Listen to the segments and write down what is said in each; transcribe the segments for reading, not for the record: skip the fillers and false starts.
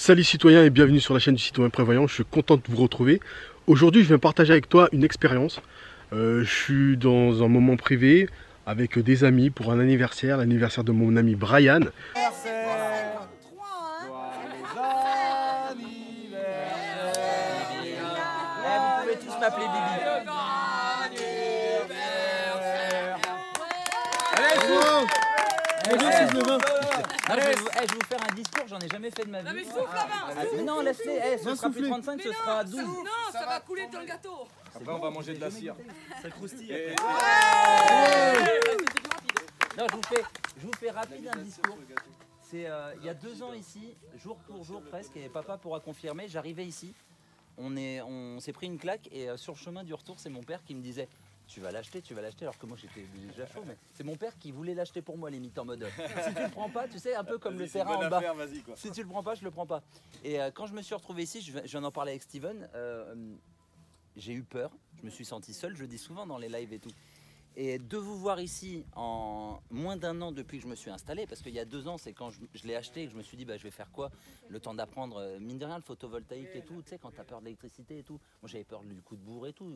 Salut citoyens et bienvenue sur la chaîne du Citoyen Prévoyant, je suis content de vous retrouver. Aujourd'hui je viens partager avec toi une expérience. Je suis dans un moment privé avec des amis pour un anniversaire, l'anniversaire de mon ami Brian. Vous pouvez tous m'appeler Bibi. Je vais vous faire un discours, j'en ai jamais fait de ma vie. Non mais souffle là-bas. Non, laisse-les, ce sera plus 35, ce sera 12. Non, ça va couler dans le gâteau. Après on va manger de la cire. Ça croustille. Non, je vous fais rapide un discours. C'est il y a 2 ans ici, jour pour jour presque, et papa pourra confirmer, j'arrivais ici, on s'est pris une claque et sur le chemin du retour, c'est mon père qui me disait tu vas l'acheter, alors que moi j'étais déjà chaud, mais c'est mon père qui voulait l'acheter pour moi limite en mode si tu le prends pas, tu sais, un peu comme le terrain en bas, si tu le prends pas, je le prends pas. Et quand je me suis retrouvé ici, je viens d'en parler avec Steven, j'ai eu peur, je me suis senti seul, je le dis souvent dans les lives et tout. Et de vous voir ici en moins d'1 an depuis que je me suis installé, parce qu'il y a 2 ans, c'est quand je l'ai acheté et que je me suis dit bah, je vais faire quoi, le temps d'apprendre, mine de rien, le photovoltaïque et tout, tu sais, quand tu as peur de l'électricité et tout. Moi j'avais peur du coup de bourre et tout.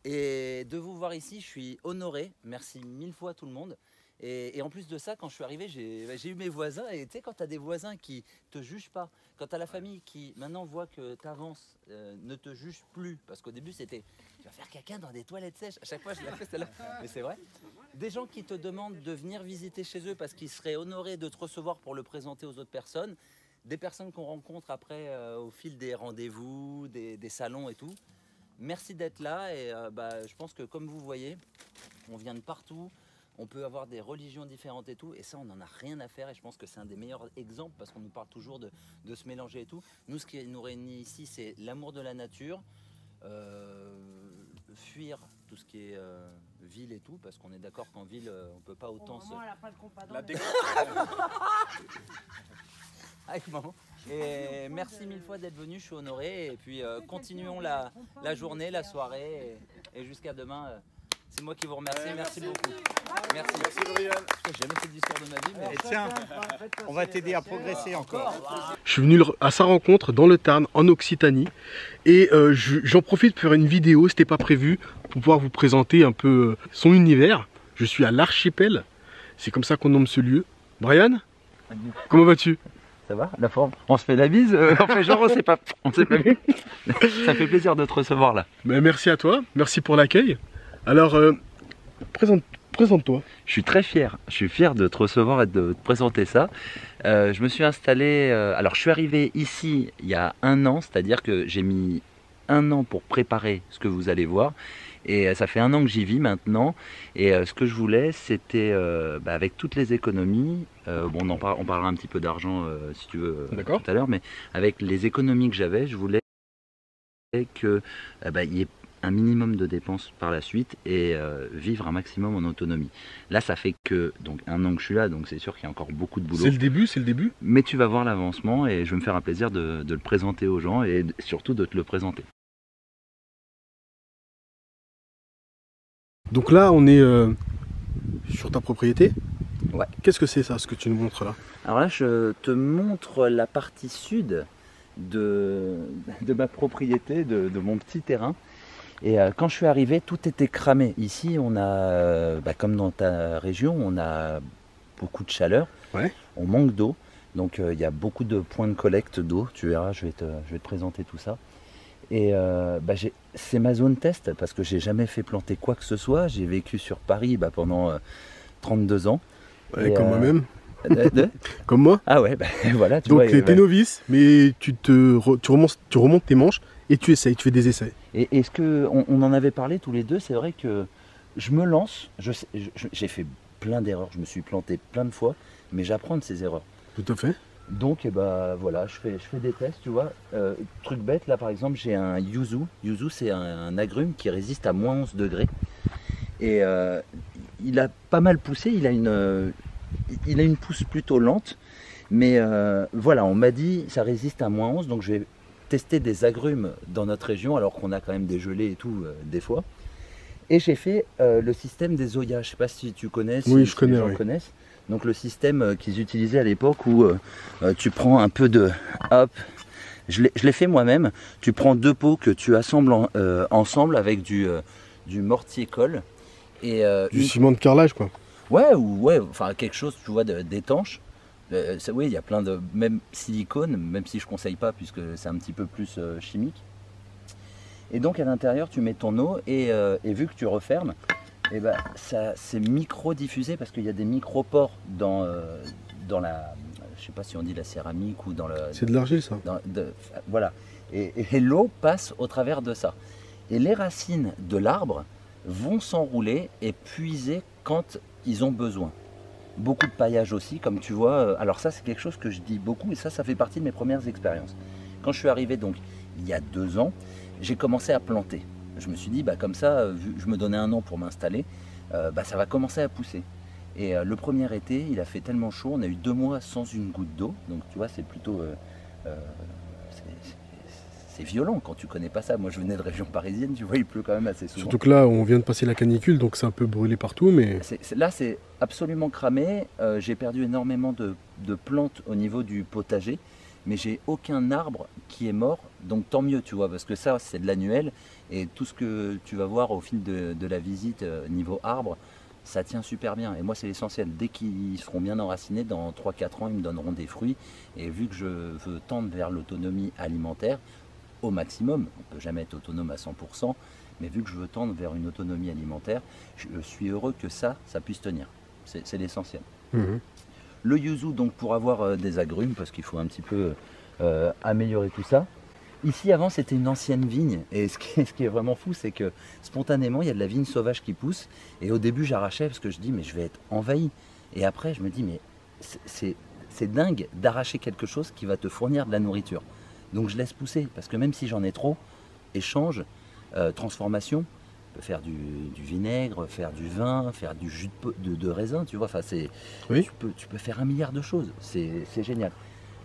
Et de vous voir ici, je suis honoré, merci 1000 fois tout le monde. Et en plus de ça, quand je suis arrivé, j'ai eu mes voisins, et tu sais, quand tu as des voisins qui te jugent pas, quand tu as la famille qui maintenant voit que tu avances, ne te juge plus, parce qu'au début c'était tu vas faire caca dans des toilettes sèches, à chaque fois je l'ai fait celle-là, mais c'est vrai. Des gens qui te demandent de venir visiter chez eux parce qu'ils seraient honorés de te recevoir pour le présenter aux autres personnes, des personnes qu'on rencontre après au fil des rendez-vous, des salons et tout. Merci d'être là et je pense que comme vous voyez, on vient de partout, on peut avoir des religions différentes et tout, et ça on n'en a rien à faire, et je pense que c'est un des meilleurs exemples parce qu'on nous parle toujours de se mélanger et tout. Nous, ce qui nous réunit ici, c'est l'amour de la nature, fuir tout ce qui est ville et tout, parce qu'on est d'accord qu'en ville on peut pas autant se... Avec maman. Et merci 1000 fois d'être venu, je suis honoré. Et puis continuons la journée, la soirée, et jusqu'à demain. C'est moi qui vous remercie, merci beaucoup. Merci. Merci Brian. J'ai jamais fait le discours de ma vie, mais... Et tiens, on va t'aider à progresser encore. Je suis venu à sa rencontre dans le Tarn, en Occitanie. Et j'en profite pour faire une vidéo, c'était pas prévu, pour pouvoir vous présenter un peu son univers. Je suis à l'Archipel, c'est comme ça qu'on nomme ce lieu. Brian, comment vas-tu ? Ça va, la forme? On se fait la bise, on fait genre on s'est pas vu. Ça fait plaisir de te recevoir là. Ben, merci à toi, merci pour l'accueil. Alors, présente-toi. Je suis très fier, de te recevoir et de te présenter ça. Je me suis installé, alors je suis arrivé ici il y a 1 an, c'est-à-dire que j'ai mis 1 an pour préparer ce que vous allez voir. Et ça fait 1 an que j'y vis maintenant, et ce que je voulais, c'était avec toutes les économies, bon, on parlera un petit peu d'argent si tu veux tout à l'heure, mais avec les économies que j'avais, je voulais qu'il y ait un minimum de dépenses par la suite et vivre un maximum en autonomie. Là, ça fait que donc 1 an que je suis là, donc c'est sûr qu'il y a encore beaucoup de boulot. C'est le début. Mais tu vas voir l'avancement, et je vais me faire un plaisir de le présenter aux gens, et surtout de te le présenter. Donc là, on est sur ta propriété. Ouais. Qu'est-ce que c'est ça, ce que tu nous montres là? Alors là, je te montre la partie sud de ma propriété, de mon petit terrain. Et quand je suis arrivé, tout était cramé. Ici, on a, comme dans ta région, on a beaucoup de chaleur. Ouais. On manque d'eau. Donc il y a beaucoup de points de collecte d'eau. Tu verras, je vais te présenter tout ça. Et c'est ma zone test parce que j'ai jamais fait planter quoi que ce soit. J'ai vécu sur Paris pendant 32 ans. Ouais, comme moi-même. Comme moi. Ah ouais, voilà. Tu donc vois, tu es novice, mais tu remontes tes manches et tu essayes, tu fais des essais. Et est-ce qu'on en avait parlé tous les deux? C'est vrai que je me lance, j'ai fait plein d'erreurs, je me suis planté plein de fois, mais j'apprends de ces erreurs. Tout à fait. Donc voilà, je fais des tests, tu vois. Truc bête, là par exemple, j'ai un yuzu. Yuzu, c'est un agrume qui résiste à moins 11 degrés. Et il a pas mal poussé, il a une pousse plutôt lente. Mais voilà, on m'a dit ça résiste à moins 11, donc je vais tester des agrumes dans notre région, alors qu'on a quand même des gelées et tout, des fois. Et j'ai fait le système des Zoya, je ne sais pas si tu connais, si oui, je connais, les gens oui. connaissent. Donc le système qu'ils utilisaient à l'époque où tu prends un peu de... Hop, je l'ai fait moi-même. Tu prends 2 pots que tu assembles ensemble avec du mortier-colle. Du ciment de carrelage, quoi. Ouais, enfin quelque chose, tu vois, d'étanche. Oui, il y a plein de... Même silicone, même si je ne conseille pas puisque c'est un petit peu plus chimique. Et donc à l'intérieur, tu mets ton eau et vu que tu refermes, et ben, c'est micro-diffusé parce qu'il y a des micro-pores dans la... Je sais pas si on dit la céramique ou dans le... C'est de l'argile, ça. Voilà. Et l'eau passe au travers de ça. Et les racines de l'arbre vont s'enrouler et puiser quand ils ont besoin. Beaucoup de paillage aussi, comme tu vois. Alors ça, c'est quelque chose que je dis beaucoup et ça fait partie de mes premières expériences. Quand je suis arrivé, donc, il y a 2 ans, j'ai commencé à planter. Je me suis dit, bah, comme ça, je me donnais 1 an pour m'installer, ça va commencer à pousser. Et le premier été, il a fait tellement chaud, on a eu 2 mois sans une goutte d'eau. Donc tu vois, c'est plutôt... c'est violent quand tu connais pas ça. Moi, je venais de région parisienne, tu vois, il pleut quand même assez souvent. Surtout que là, on vient de passer la canicule, donc c'est un peu brûlé partout, mais... Là, c'est absolument cramé. J'ai perdu énormément de plantes au niveau du potager, mais j'ai aucun arbre qui est mort. Donc tant mieux, tu vois, parce que ça, c'est de l'annuel. Et tout ce que tu vas voir au fil de la visite niveau arbre, ça tient super bien. Et moi, c'est l'essentiel. Dès qu'ils seront bien enracinés, dans 3-4 ans, ils me donneront des fruits. Et vu que je veux tendre vers l'autonomie alimentaire, au maximum, on ne peut jamais être autonome à 100%, mais vu que je veux tendre vers une autonomie alimentaire, je suis heureux que ça puisse tenir. C'est l'essentiel. Mmh. Le yuzu, donc, pour avoir des agrumes, parce qu'il faut un petit peu améliorer tout ça. Ici, avant, c'était une ancienne vigne. Et ce qui est vraiment fou, c'est que spontanément, il y a de la vigne sauvage qui pousse. Et au début, j'arrachais parce que je dis, mais je vais être envahi. Et après, je me dis, mais c'est dingue d'arracher quelque chose qui va te fournir de la nourriture. Donc, je laisse pousser. Parce que même si j'en ai trop, échange, transformation, on peut faire du vinaigre, faire du vin, faire du jus de raisin, tu vois. Enfin, oui. tu peux faire 1 milliard de choses. C'est génial.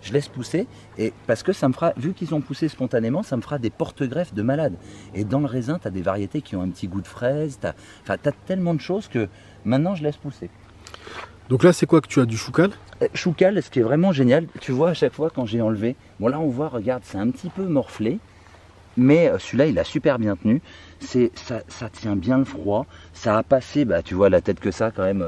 Je laisse pousser, et parce que ça me fera, vu qu'ils ont poussé spontanément, ça me fera des porte-greffes de malade. Et dans le raisin, tu as des variétés qui ont un petit goût de fraise, tu as tellement de choses que maintenant je laisse pousser. Donc là, c'est quoi que tu as, du choucal? Choucal, ce qui est vraiment génial, tu vois à chaque fois quand j'ai enlevé, bon là on voit, regarde, c'est un petit peu morflé, mais celui-là il a super bien tenu, ça tient bien le froid, ça a passé, bah, tu vois la tête que ça quand même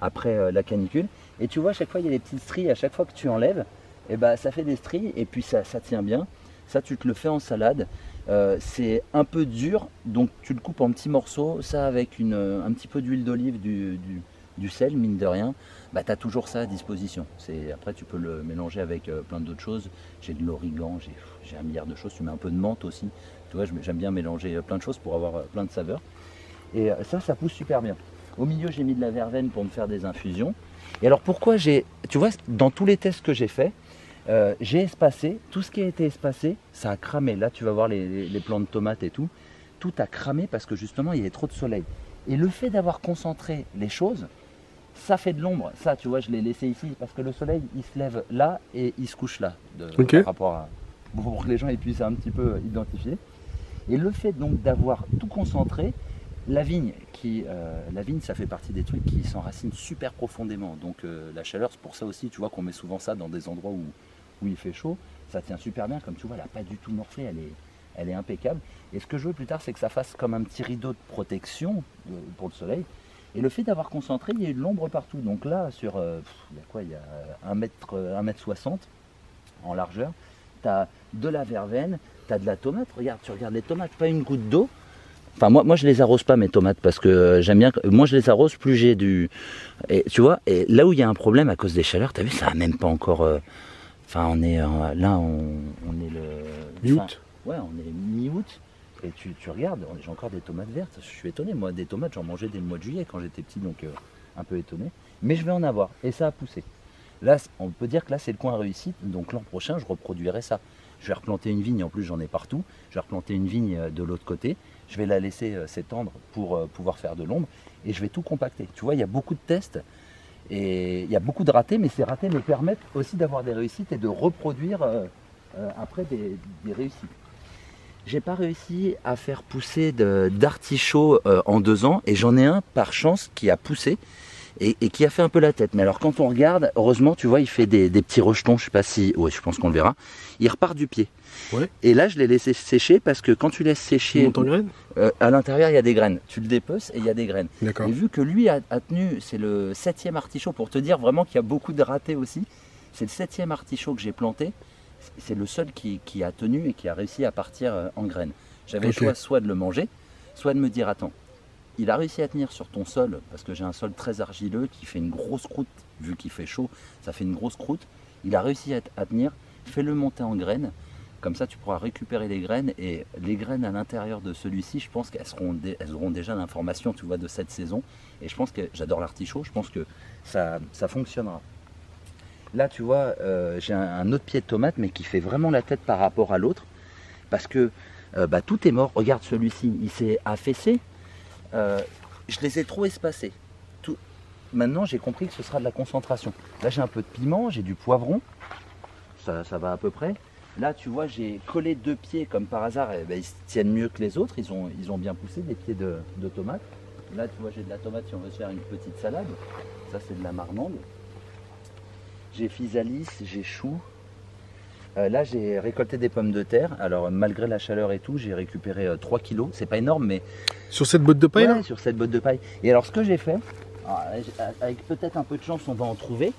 après la canicule, et tu vois à chaque fois il y a des petites stries, à chaque fois que tu enlèves, et bah, ça fait des stries et puis ça tient bien. Ça, tu te le fais en salade. C'est un peu dur, donc tu le coupes en petits morceaux. Ça, avec un petit peu d'huile d'olive, du sel, mine de rien, bah, tu as toujours ça à disposition. Après, tu peux le mélanger avec plein d'autres choses. J'ai de l'origan, j'ai 1 milliard de choses. Tu mets un peu de menthe aussi. Tu vois, j'aime bien mélanger plein de choses pour avoir plein de saveurs. Et ça pousse super bien. Au milieu, j'ai mis de la verveine pour me faire des infusions. Et alors, pourquoi tu vois, dans tous les tests que j'ai faits, j'ai espacé, tout ce qui a été espacé, ça a cramé. Là, tu vas voir les plants de tomates et tout a cramé parce que justement, il y avait trop de soleil. Et le fait d'avoir concentré les choses, ça fait de l'ombre. Ça, tu vois, je l'ai laissé ici parce que le soleil, il se lève là et il se couche là. Par rapport à... pour que les gens ils puissent un petit peu identifier. Et le fait donc d'avoir tout concentré, la vigne, ça fait partie des trucs qui s'enracinent super profondément. Donc la chaleur, c'est pour ça aussi, tu vois, qu'on met souvent ça dans des endroits où il fait chaud. Ça tient super bien, comme tu vois, elle n'a pas du tout morflé, elle est impeccable. Et ce que je veux plus tard, c'est que ça fasse comme un petit rideau de protection pour le soleil. Et le fait d'avoir concentré, il y a eu de l'ombre partout. Donc là, il y a quoi? Il y a 1m60 en largeur. Tu as de la verveine, tu as de la tomate. Regarde, tu regardes les tomates, pas une goutte d'eau. Enfin, moi je les arrose pas mes tomates parce que j'aime bien. Moi je les arrose plus j'ai du. Et tu vois, et là où il y a un problème à cause des chaleurs, tu as vu, ça n'a même pas encore. Enfin, on est là, on est le. Mi-août. Ouais, on est mi-août. Et tu regardes, j'ai encore des tomates vertes. Je suis étonné, moi, des tomates, j'en mangeais dès le mois de juillet quand j'étais petit, donc un peu étonné. Mais je vais en avoir, et ça a poussé. Là, on peut dire que là, c'est le coin réussite. Donc l'an prochain, je reproduirai ça. Je vais replanter une vigne, en plus j'en ai partout. Je vais replanter une vigne de l'autre côté. Je vais la laisser s'étendre pour pouvoir faire de l'ombre. Et je vais tout compacter. Tu vois, il y a beaucoup de tests. Et il y a beaucoup de ratés, mais ces ratés me permettent aussi d'avoir des réussites et de reproduire après des réussites. J'ai pas réussi à faire pousser d'artichauts en 2 ans. Et j'en ai un par chance qui a poussé. et qui a fait un peu la tête. Mais alors quand on regarde, heureusement, tu vois, il fait des petits rejetons, je sais pas si, ouais, je pense qu'on le verra. Il repart du pied. Ouais. Et là, je l'ai laissé sécher parce que quand tu laisses sécher, Monte en graine. à l'intérieur, il y a des graines. Tu le dépeces et il y a des graines. D'accord. Et vu que lui a tenu, c'est le 7e artichaut, pour te dire vraiment qu'il y a beaucoup de ratés aussi. C'est le 7e artichaut que j'ai planté. C'est le seul qui a tenu et qui a réussi à partir en graines. J'avais le choix soit de le manger, soit de me dire, attends, il a réussi à tenir sur ton sol, parce que j'ai un sol très argileux qui fait une grosse croûte, vu qu'il fait chaud, ça fait une grosse croûte. Il a réussi à tenir, fais-le monter en graines, comme ça tu pourras récupérer les graines, et les graines à l'intérieur de celui-ci, je pense qu'elles auront déjà l'information, tu vois, de cette saison, et je pense que, j'adore l'artichaut, je pense que ça fonctionnera. Là tu vois, j'ai un autre pied de tomate, mais qui fait vraiment la tête par rapport à l'autre, parce que tout est mort. Regarde celui-ci, il s'est affaissé. Je les ai trop espacés. Maintenant, j'ai compris que ce sera de la concentration. Là, j'ai un peu de piment, j'ai du poivron. Ça va à peu près. Là, tu vois, j'ai collé 2 pieds comme par hasard. Et ils se tiennent mieux que les autres. Ils ont bien poussé, des pieds de tomates. Là, tu vois, j'ai de la tomate si on veut se faire une petite salade. Ça, c'est de la marmande. J'ai physalis, j'ai chou. Là, j'ai récolté des pommes de terre. Alors, malgré la chaleur et tout, j'ai récupéré 3 kilos. C'est pas énorme, mais... Sur cette botte de paille là. Sur cette botte de paille. Et alors, ce que j'ai fait, avec peut-être un peu de chance, on va en trouver.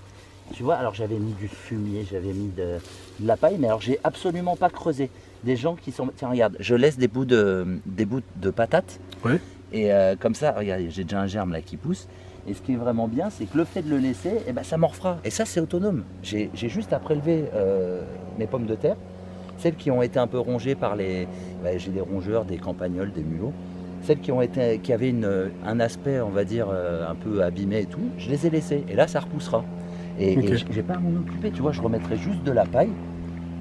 Tu vois, alors j'avais mis du fumier, j'avais mis de la paille, mais alors j'ai absolument pas creusé. Des gens qui sont... Tiens, regarde, je laisse des bouts de patates. Ouais. Et comme ça, regarde, j'ai déjà un germe là qui pousse. Et ce qui est vraiment bien, c'est que le fait de le laisser, ça morfera. Et ça, c'est autonome. J'ai juste à prélever mes pommes de terre, celles qui ont été un peu rongées par les... j'ai des rongeurs, des campagnols, des mulots. Celles qui avaient un aspect, on va dire, un peu abîmé et tout, je les ai laissées. Et là, ça repoussera. Et j'ai pas à m'en occuper, tu vois, je remettrai juste de la paille.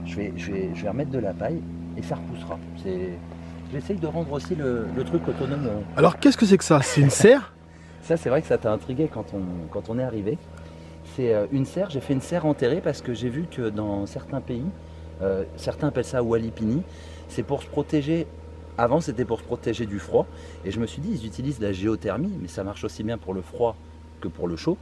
Je vais remettre de la paille et ça repoussera. J'essaye de rendre aussi le truc autonome. Alors, qu'est-ce que c'est que ça? C'est une serre? Ça, c'est vrai que ça t'a intrigué quand on est arrivé. C'est une serre, j'ai fait une serre enterrée parce que j'ai vu que dans certains pays, certains appellent ça walipini, c'est pour se protéger. Avant, c'était pour se protéger du froid. Et je me suis dit, ils utilisent la géothermie, mais ça marche aussi bien pour le froid que pour le chaud.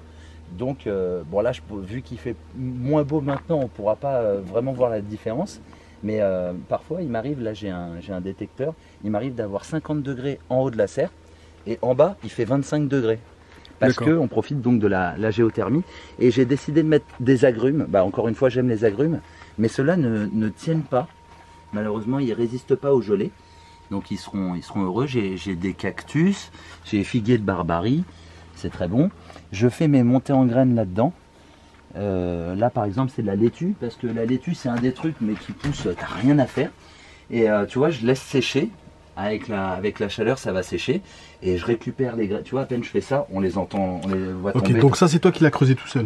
Donc, bon là, vu qu'il fait moins beau maintenant, on ne pourra pas vraiment voir la différence. Mais parfois, il m'arrive, là j'ai un détecteur, il m'arrive d'avoir 50 degrés en haut de la serre. Et en bas, il fait 25 degrés. Parce qu'on profite donc de la géothermie. Et j'ai décidé de mettre des agrumes. Encore une fois, j'aime les agrumes. Mais ceux-là ne tiennent pas. Malheureusement, ils ne résistent pas au gelé. Donc ils seront heureux. J'ai des cactus, j'ai figuier de Barbarie. C'est très bon. Je fais mes montées en graines là-dedans. Là, par exemple, c'est de la laitue. Parce que la laitue, c'est un des trucs, mais qui pousse, t'as rien à faire. Et tu vois, je laisse sécher. Avec la chaleur, ça va sécher et je récupère les graines. Tu vois, à peine je fais ça, on les entend, on les voit tomber. Ok, donc ça c'est toi qui l'as creusé tout seul?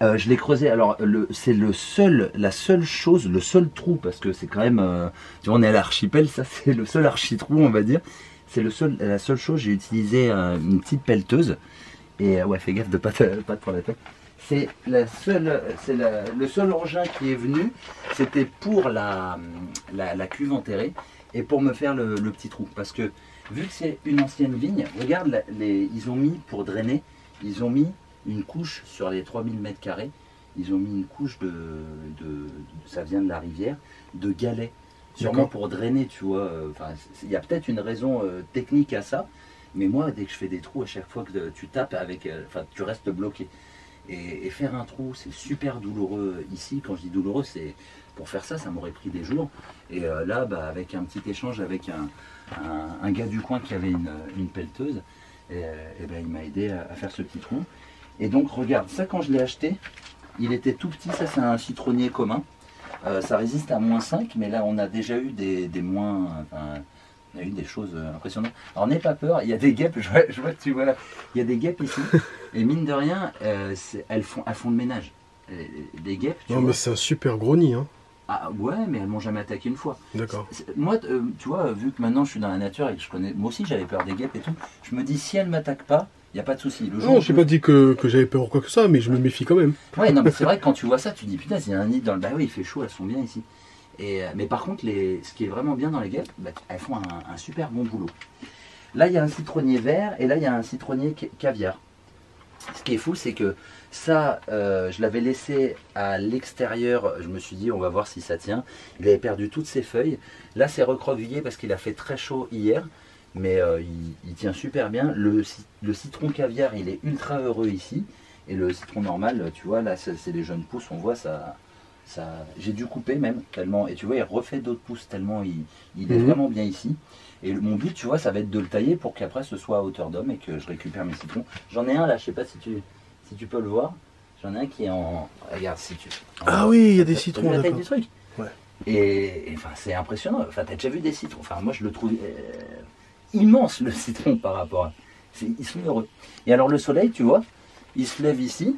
Je l'ai creusé. Alors c'est la seule chose, le seul trou, parce que c'est quand même, tu vois, on est à l'archipel, ça c'est le seul architrou, on va dire. C'est la seule chose. J'ai utilisé une petite pelleteuse et ouais, fais gaffe de pas te prendre la tête. C'est le seul engin qui est venu. C'était pour la cuve enterrée. Et pour me faire le petit trou, parce que vu que c'est une ancienne vigne, regarde, ils ont mis, pour drainer, ils ont mis une couche sur les 3000 m², ils ont mis une couche ça vient de la rivière, de galets, sûrement pour drainer, tu vois. Il y a peut-être une raison technique à ça, mais moi, dès que je fais des trous, à chaque fois que tu tapes, tu restes bloqué. Et faire un trou, c'est super douloureux ici. Quand je dis douloureux, c'est... Pour faire ça, ça m'aurait pris des jours. Et là, avec un petit échange avec un gars du coin qui avait une pelleteuse, il m'a aidé à faire ce petit trou. Et donc, regarde, ça quand je l'ai acheté, il était tout petit. Ça, c'est un citronnier commun. Ça résiste à -5, mais là, on a déjà eu des moins... on a eu des choses impressionnantes. Alors, n'aie pas peur, il y a des guêpes. Je vois que tu vois là. Il y a des guêpes ici. Et mine de rien, elles font le ménage. Des guêpes, tu vois. Non, mais c'est un super gros nid, hein. Ah ouais, mais elles m'ont jamais attaqué une fois. D'accord. Moi, tu vois, vu que maintenant je suis dans la nature et que je connais, moi aussi j'avais peur des guêpes et tout, je me dis si elles ne m'attaquent pas, il n'y a pas de souci. Non, je n'ai pas dit que j'avais peur ou quoi que ça, mais je me méfie quand même. Ouais, non, mais c'est vrai que quand tu vois ça, tu dis putain, il y a un nid dans le... Bah oui, il fait chaud, elles sont bien ici. Mais par contre, ce qui est vraiment bien dans les guêpes, elles font un super bon boulot. Là, il y a un citronnier vert et là, il y a un citronnier caviar. Ce qui est fou, c'est que ça, je l'avais laissé à l'extérieur. Je me suis dit, on va voir si ça tient. Il avait perdu toutes ses feuilles. Là, c'est recroquevillé parce qu'il a fait très chaud hier. Mais il tient super bien. Le citron caviar, il est ultra heureux ici. Et le citron normal, tu vois, là, c'est les jeunes pousses. On voit ça. J'ai dû couper même, tellement. Et tu vois, il refait d'autres pousses, tellement il est vraiment bien ici. Et mon but, tu vois, ça va être de le tailler pour qu'après ce soit à hauteur d'homme et que je récupère mes citrons. J'en ai un là, je sais pas si tu peux le voir. J'en ai un qui est en. Regarde si tu. Ah oui, il y a des citrons. La taille du truc. Ouais. Et enfin, c'est impressionnant. Enfin, t'as déjà vu des citrons. Enfin, moi, je le trouve immense le citron par rapport à. Ils sont heureux. Et alors, le soleil, tu vois, il se lève ici.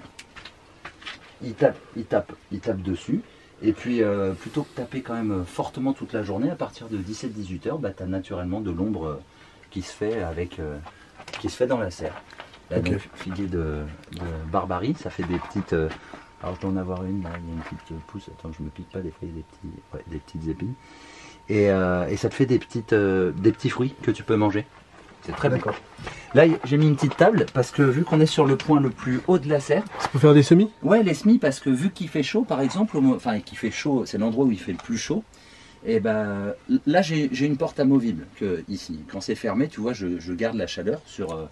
Il tape dessus. Et puis, plutôt que taper quand même fortement toute la journée, à partir de 17-18 heures, bah, tu as naturellement de l'ombre qui se fait dans la serre. Là, Okay. donc, figuier de barbarie, ça fait des petites. Alors, je dois en avoir une, là, il y a une petite pousse. Attends, je me pique pas des fois, il y a des petites épines. Et ça te fait des petits fruits que tu peux manger. C'est très bon. Là, j'ai mis une petite table parce que vu qu'on est sur le point le plus haut de la serre. Ça peut faire des semis? Ouais, les semis, parce que vu qu'il fait chaud, par exemple, enfin, qu'il fait chaud, c'est l'endroit où il fait le plus chaud. Et ben là, j'ai une porte amovible ici. Quand c'est fermé, tu vois, je garde la chaleur sur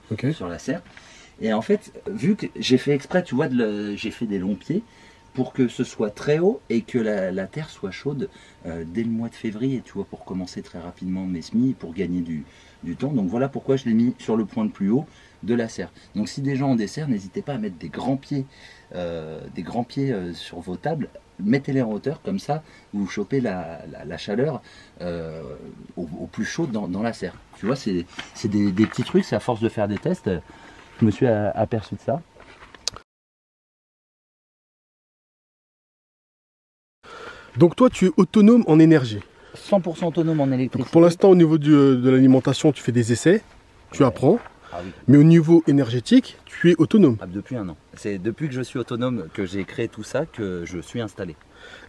la serre. Et en fait, vu que j'ai fait exprès, tu vois, j'ai fait des longs pieds pour que ce soit très haut et que la terre soit chaude dès le mois de février, tu vois, pour commencer très rapidement mes semis, pour gagner du temps. Donc voilà pourquoi je l'ai mis sur le point le plus haut de la serre. Donc si des gens ont des serres, n'hésitez pas à mettre des grands pieds sur vos tables. Mettez-les en hauteur, comme ça vous chopez la chaleur au plus chaud dans la serre. Tu vois, c'est des petits trucs, c'est à force de faire des tests. Je me suis aperçu de ça. Donc toi, tu es autonome en énergie. 100% autonome en électricité. Donc pour l'instant, au niveau de l'alimentation, tu fais des essais, tu apprends. Ah oui. Mais au niveau énergétique, tu es autonome. Ah, depuis un an. C'est depuis que je suis autonome que j'ai créé tout ça que je suis installé.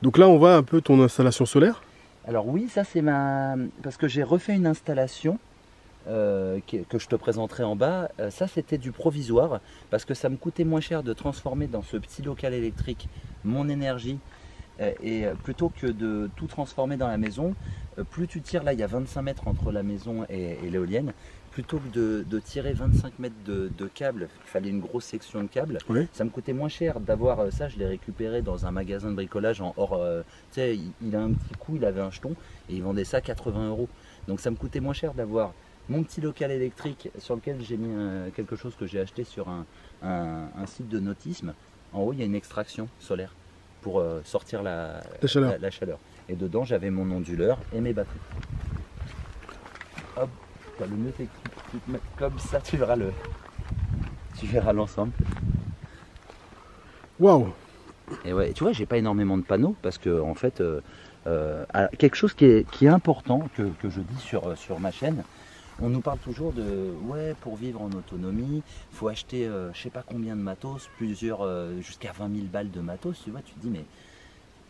Donc là, on voit un peu ton installation solaire. Alors oui, ça c'est parce que j'ai refait une installation que je te présenterai en bas. Ça c'était du provisoire parce que ça me coûtait moins cher de transformer dans ce petit local électrique mon énergie et plutôt que de tout transformer dans la maison. Plus tu tires, là il y a 25 mètres entre la maison et l'éolienne, plutôt que de tirer 25 mètres de câble, il fallait une grosse section de câble. Oui. Ça me coûtait moins cher d'avoir ça. Je l'ai récupéré dans un magasin de bricolage en hors. Tu sais, il a un petit coup, il avait un jeton et il vendait ça 80 €. Donc ça me coûtait moins cher d'avoir mon petit local électrique sur lequel j'ai mis quelque chose que j'ai acheté sur un site de nautisme. En haut, il y a une extraction solaire pour sortir la chaleur. Et dedans, j'avais mon onduleur et mes batteries. Hop, le mieux c'est que tu te mettes comme ça, tu verras l'ensemble. Waouh! Et ouais, tu vois, j'ai pas énormément de panneaux parce que en fait, quelque chose qui est important que je dis sur ma chaîne. On nous parle toujours de ouais, pour vivre en autonomie, il faut acheter je sais pas combien de matos, jusqu'à 20 000 balles de matos. Tu vois, tu te dis mais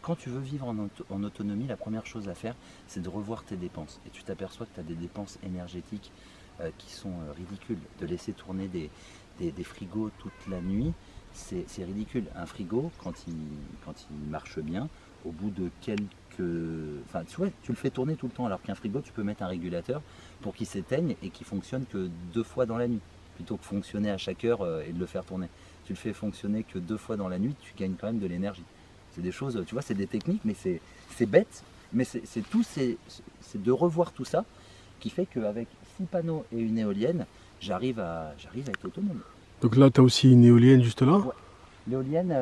quand tu veux vivre en autonomie, la première chose à faire, c'est de revoir tes dépenses. Et tu t'aperçois que tu as des dépenses énergétiques qui sont ridicules. De laisser tourner des frigos toute la nuit, c'est ridicule. Un frigo, quand il marche bien, au bout de enfin, tu vois, tu le fais tourner tout le temps, alors qu'un frigo, tu peux mettre un régulateur pour qu'il s'éteigne et qu'il fonctionne que 2 fois dans la nuit, plutôt que fonctionner à chaque heure et de le faire tourner. Tu le fais fonctionner que 2 fois dans la nuit, tu gagnes quand même de l'énergie. C'est des choses, tu vois, c'est des techniques, mais c'est bête, mais c'est de revoir tout ça qui fait qu'avec 6 panneaux et une éolienne, j'arrive à être autonome. Donc là, tu as aussi une éolienne juste là. Ouais. L'éolienne,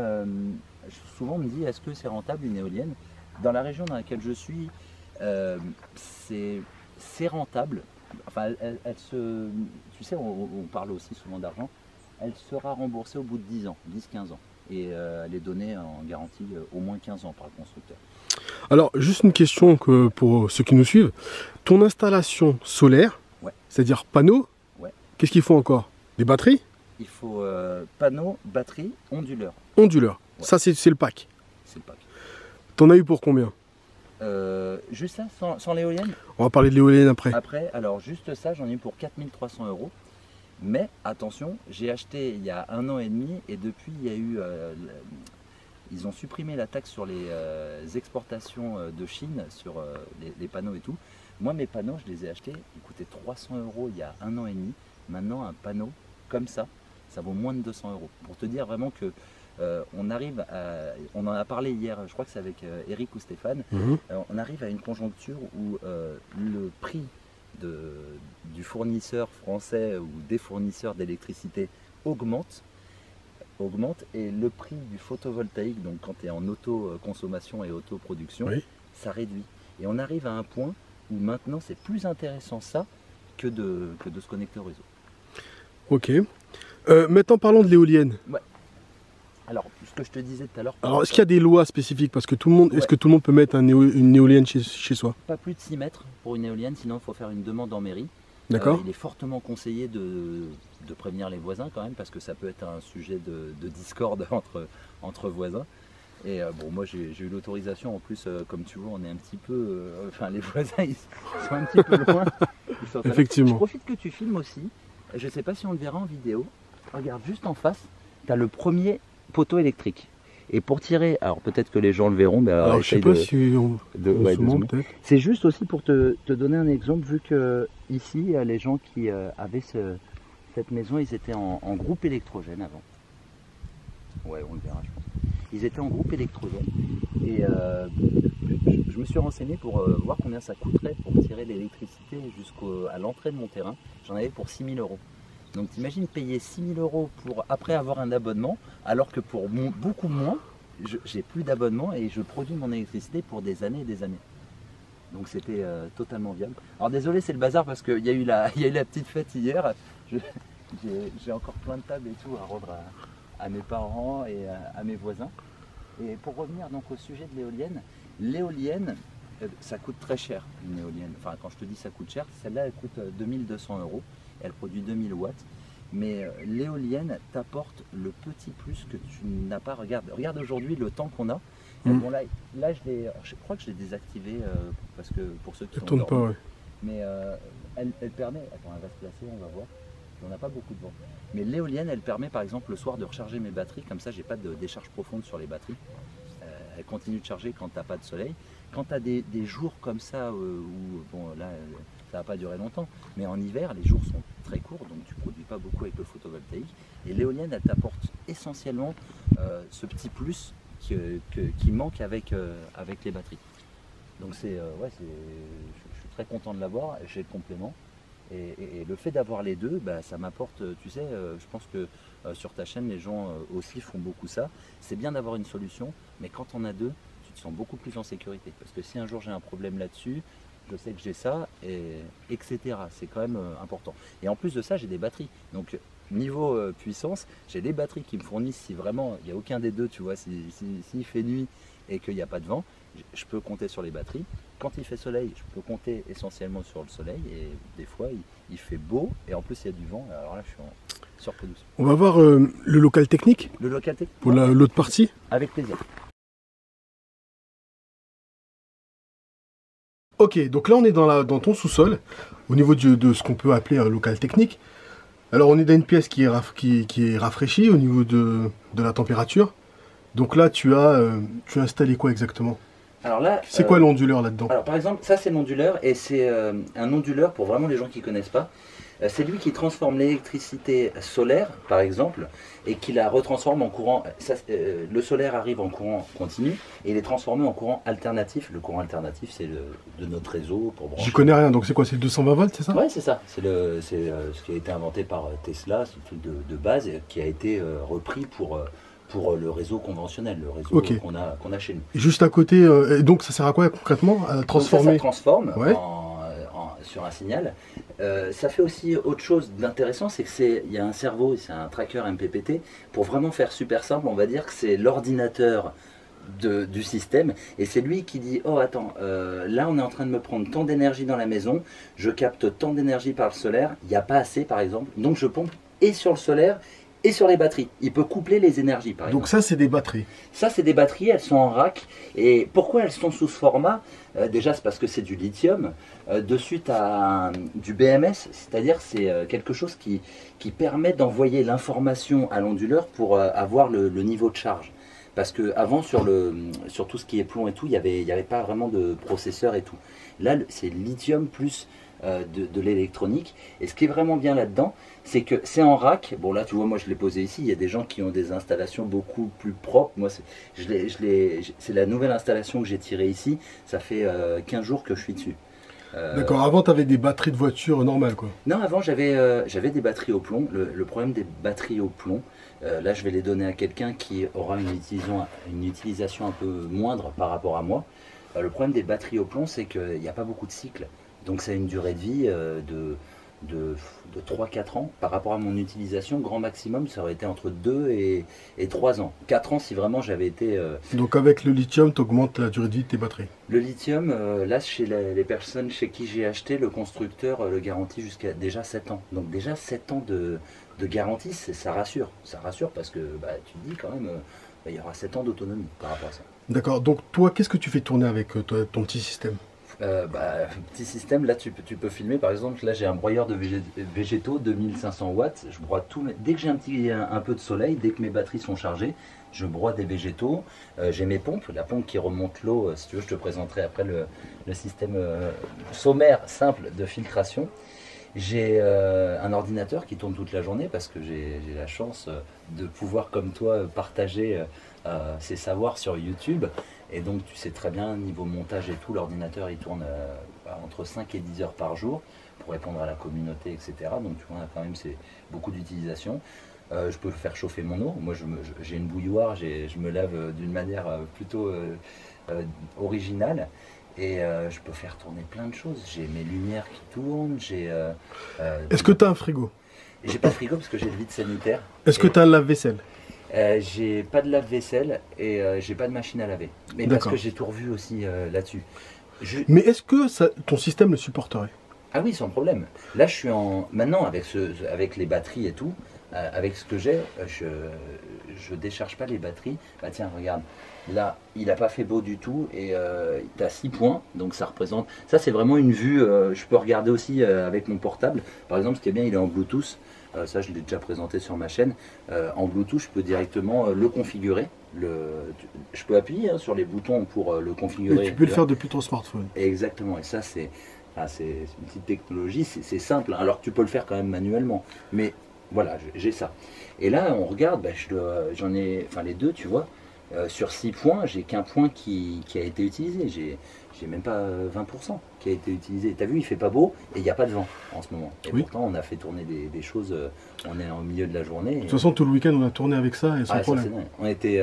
souvent on me dit, est-ce que c'est rentable une éolienne? Dans la région dans laquelle je suis, c'est rentable. Enfin, tu sais, on parle aussi souvent d'argent. Elle sera remboursée au bout de 10 ans, 10-15 ans. Et elle est donnée en garantie au moins 15 ans par le constructeur. Alors, juste une question pour ceux qui nous suivent. Ton installation solaire, ouais. C'est-à-dire panneaux, ouais. Qu'est-ce qu'il faut encore? Des batteries? Il faut panneaux, batteries, onduleurs. Onduleurs. Ouais. Ça, c'est le pack. C'est le pack. T'en as eu pour combien? Juste ça, sans l'éolienne? On va parler de l'éolienne après. Après, alors juste ça, j'en ai eu pour 4 300 €. Mais attention, j'ai acheté il y a 1 an et demi et depuis il y a eu, ils ont supprimé la taxe sur les exportations de Chine, sur les panneaux et tout. Moi mes panneaux, je les ai achetés, ils coûtaient 300 € il y a 1 an et demi. Maintenant un panneau comme ça vaut moins de 200 €. Pour te dire vraiment que on arrive à, on en a parlé hier, je crois que c'est avec Eric ou Stéphane, on arrive à une conjoncture où le prix du fournisseur français ou des fournisseurs d'électricité augmente et le prix du photovoltaïque, donc quand tu es en autoconsommation et autoproduction, ça réduit. Et on arrive à un point où maintenant c'est plus intéressant ça que de se connecter au réseau. Ok. Maintenant parlons de l'éolienne. Ouais. Alors, ce que je te disais tout à l'heure... Alors, est-ce qu'il y a des lois spécifiques? Parce que tout le monde, est-ce que tout le monde peut mettre une éolienne chez soi? Pas plus de 6 mètres pour une éolienne, sinon il faut faire une demande en mairie. D'accord. Il est fortement conseillé de prévenir les voisins quand même, parce que ça peut être un sujet de discorde entre voisins. Et bon, moi j'ai eu l'autorisation, en plus, comme tu vois, on est un petit peu... enfin, les voisins, ils sont un petit peu loin. Effectivement. Je profite que tu filmes aussi. Je ne sais pas si on le verra en vidéo. Regarde, juste en face, tu as le premier poteau électrique. Et pour tirer, alors peut-être que les gens le verront, mais alors je sais pas si on zoomer. C'est juste aussi pour te donner un exemple, vu que ici, les gens qui avaient cette maison, ils étaient en groupe électrogène avant. Ouais, on le verra, je pense. Ils étaient en groupe électrogène. Et je me suis renseigné pour voir combien ça coûterait pour tirer l'électricité jusqu'à l'entrée de mon terrain. J'en avais pour 6 000 €. Donc t'imagines payer 6 000 € pour après avoir un abonnement, alors que pour beaucoup moins, j'ai plus d'abonnement et je produis mon électricité pour des années et des années. Donc c'était totalement viable. Alors désolé, c'est le bazar parce qu'il y a eu la petite fête hier. J'ai encore plein de tables et tout à rendre à mes parents et à mes voisins. Et pour revenir donc au sujet de l'éolienne, ça coûte très cher une éolienne. Enfin, quand je te dis ça coûte cher, celle-là elle coûte 2200 €. Elle produit 2000 watts. Mais l'éolienne t'apporte le petit plus que tu n'as pas. Regarde aujourd'hui le temps qu'on a. Bon, là je crois que je l'ai désactivé parce que pour ceux qui elle tourne pas, ouais. Mais elle permet. Attends, elle va se placer, on va voir. On n'a pas beaucoup de vent. Mais l'éolienne, elle permet par exemple le soir de recharger mes batteries. Comme ça, j'ai pas de décharge profonde sur les batteries. Elle continue de charger quand tu n'as pas de soleil. Quand tu as des jours comme ça où bon là ça va pas durer longtemps, mais en hiver les jours sont très courts, donc tu produis pas beaucoup avec le photovoltaïque. Et l'éolienne, elle t'apporte essentiellement ce petit plus qui manque avec les batteries. Donc c'est ouais, je suis très content de l'avoir. J'ai le complément. Et le fait d'avoir les deux, bah, ça m'apporte, tu sais, je pense que sur ta chaîne, les gens aussi font beaucoup ça. C'est bien d'avoir une solution, mais quand on a deux, tu te sens beaucoup plus en sécurité. Parce que si un jour j'ai un problème là-dessus, je sais que j'ai ça, etc. C'est quand même important. Et en plus de ça, j'ai des batteries. Donc niveau puissance, j'ai des batteries qui me fournissent, si vraiment il n'y a aucun des deux, tu vois, s'il fait nuit et qu'il n'y a pas de vent, je peux compter sur les batteries. Quand il fait soleil, je peux compter essentiellement sur le soleil, et des fois il fait beau et en plus il y a du vent. Alors là je suis en surprise. On va voir le local technique. Le local technique pour l'autre partie. Avec plaisir. Ok, donc là on est dans ton sous-sol, au niveau de ce qu'on peut appeler un local technique. Alors on est dans une pièce qui est rafraîchie au niveau de la température. Donc là tu as installé quoi exactement? Alors là, c'est quoi l'onduleur là-dedans? Alors par exemple, ça c'est l'onduleur, et c'est un onduleur pour vraiment les gens qui ne connaissent pas. C'est lui qui transforme l'électricité solaire, par exemple, et qui la retransforme en courant. Le solaire arrive en courant continu, et il est transformé en courant alternatif. Le courant alternatif, c'est de notre réseau pour brancher. J'y connais rien, donc c'est quoi? C'est le 220 volts, c'est ça? Oui, c'est ça. C'est ce qui a été inventé par Tesla, c'est le truc de base, et qui a été repris pour le réseau conventionnel, le réseau qu'on a chez nous. Et juste à côté, donc ça sert à quoi concrètement? À transformer? Donc ça transforme ouais. Sur un signal. Ça fait aussi autre chose d'intéressant, c'est qu'il y a un cerveau, c'est un tracker MPPT. Pour vraiment faire super simple, on va dire que c'est l'ordinateur du système, et c'est lui qui dit: oh attends, là on est en train de me prendre tant d'énergie dans la maison, je capte tant d'énergie par le solaire, il n'y a pas assez par exemple, donc je pompe et sur le solaire et sur les batteries. Il peut coupler les énergies, par exemple. Donc ça, c'est des batteries. Ça, c'est des batteries, elles sont en rack. Et pourquoi elles sont sous ce format? Déjà, c'est parce que c'est du lithium. De suite à du BMS, c'est-à-dire c'est quelque chose qui permet d'envoyer l'information à l'onduleur pour avoir le niveau de charge. Parce qu'avant, sur tout ce qui est plomb et tout, il n'y avait pas vraiment de processeur et tout. Là, c'est lithium plus de l'électronique. Et ce qui est vraiment bien là-dedans, c'est que c'est en rack. Bon, là, tu vois, moi, je l'ai posé ici. Il y a des gens qui ont des installations beaucoup plus propres. Moi, c'est la nouvelle installation que j'ai tirée ici. Ça fait 15 jours que je suis dessus. D'accord, avant tu avais des batteries de voiture normales quoi. Non, avant j'avais des batteries au plomb. Le problème des batteries au plomb, là je vais les donner à quelqu'un qui aura une utilisation un peu moindre par rapport à moi. Le problème des batteries au plomb, c'est qu'il n'y a pas beaucoup de cycles. Donc ça a une durée de vie de 3-4 ans. Par rapport à mon utilisation, grand maximum, ça aurait été entre 2 et 3 ans. 4 ans si vraiment j'avais été... Donc avec le lithium, tu augmentes la durée de vie de tes batteries. Le lithium, là, chez les personnes chez qui j'ai acheté, le constructeur le garantit jusqu'à déjà 7 ans. Donc déjà 7 ans de garantie, ça rassure. Ça rassure parce que tu te dis quand même, il y aura 7 ans d'autonomie par rapport à ça. D'accord, donc toi, qu'est-ce que tu fais tourner avec ton petit système? Petit système, là tu peux filmer par exemple, là j'ai un broyeur de végétaux 2500 watts, je broie tout, dès que j'ai un peu de soleil, dès que mes batteries sont chargées, je broie des végétaux, j'ai mes pompes, la pompe qui remonte l'eau, si tu veux je te présenterai après le système sommaire simple de filtration. J'ai un ordinateur qui tourne toute la journée parce que j'ai la chance de pouvoir comme toi partager ces savoirs sur YouTube. Et donc tu sais très bien, niveau montage et tout, l'ordinateur il tourne entre 5 et 10 heures par jour pour répondre à la communauté, etc. Donc tu vois, quand même c'est beaucoup d'utilisation. Je peux faire chauffer mon eau. Moi j'ai une bouilloire, je me lave d'une manière plutôt originale. Et je peux faire tourner plein de choses. J'ai mes lumières qui tournent. Est-ce que tu as un frigo? J'ai pas de frigo parce que j'ai le vide sanitaire. Est-ce que tu as un lave-vaisselle? J'ai pas de lave-vaisselle et j'ai pas de machine à laver. Mais parce que j'ai tout revu aussi là-dessus. Mais est-ce que ton système le supporterait? Ah oui, sans problème. Là, je suis maintenant avec les batteries et tout, avec ce que j'ai, je décharge pas les batteries. Bah tiens, regarde. Là, il n'a pas fait beau du tout et tu as 6 points, donc ça représente... Ça, c'est vraiment une vue, je peux regarder aussi avec mon portable. Par exemple, ce qui est bien, il est en Bluetooth. Ça, je l'ai déjà présenté sur ma chaîne. En Bluetooth, je peux directement le configurer. Je peux appuyer sur les boutons pour le configurer. Et tu peux le faire depuis ton smartphone. Exactement, et ça, c'est une petite technologie, c'est simple, hein, alors que tu peux le faire quand même manuellement. Mais voilà, j'ai ça. Et là, on regarde, j'en ai... Enfin, les deux, tu vois. Sur 6 points, j'ai qu'un point qui a été utilisé. J'ai même pas 20% qui a été utilisé. Tu as vu, il fait pas beau et il n'y a pas de vent en ce moment. Et pourtant, on a fait tourner des choses. On est au milieu de la journée. De toute façon, tout le week-end, on a tourné avec ça et sans problème. On était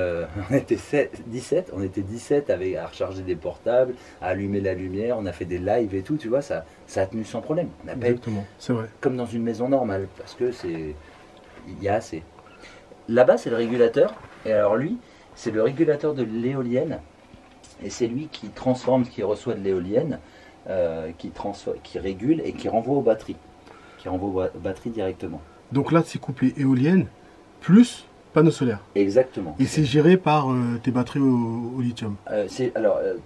17 à recharger des portables, à allumer la lumière. On a fait des lives et tout. Tu vois, ça a tenu sans problème. On a Exactement, c'est vrai. Comme dans une maison normale parce que il y a assez. Là-bas, c'est le régulateur. Et alors lui, c'est le régulateur de l'éolienne, et c'est lui qui transforme ce qui reçoit de l'éolienne, qui régule et qui renvoie aux batteries, directement. Donc là, c'est couplé éolienne plus panneau solaire. Exactement. Et c'est géré par tes batteries au lithium.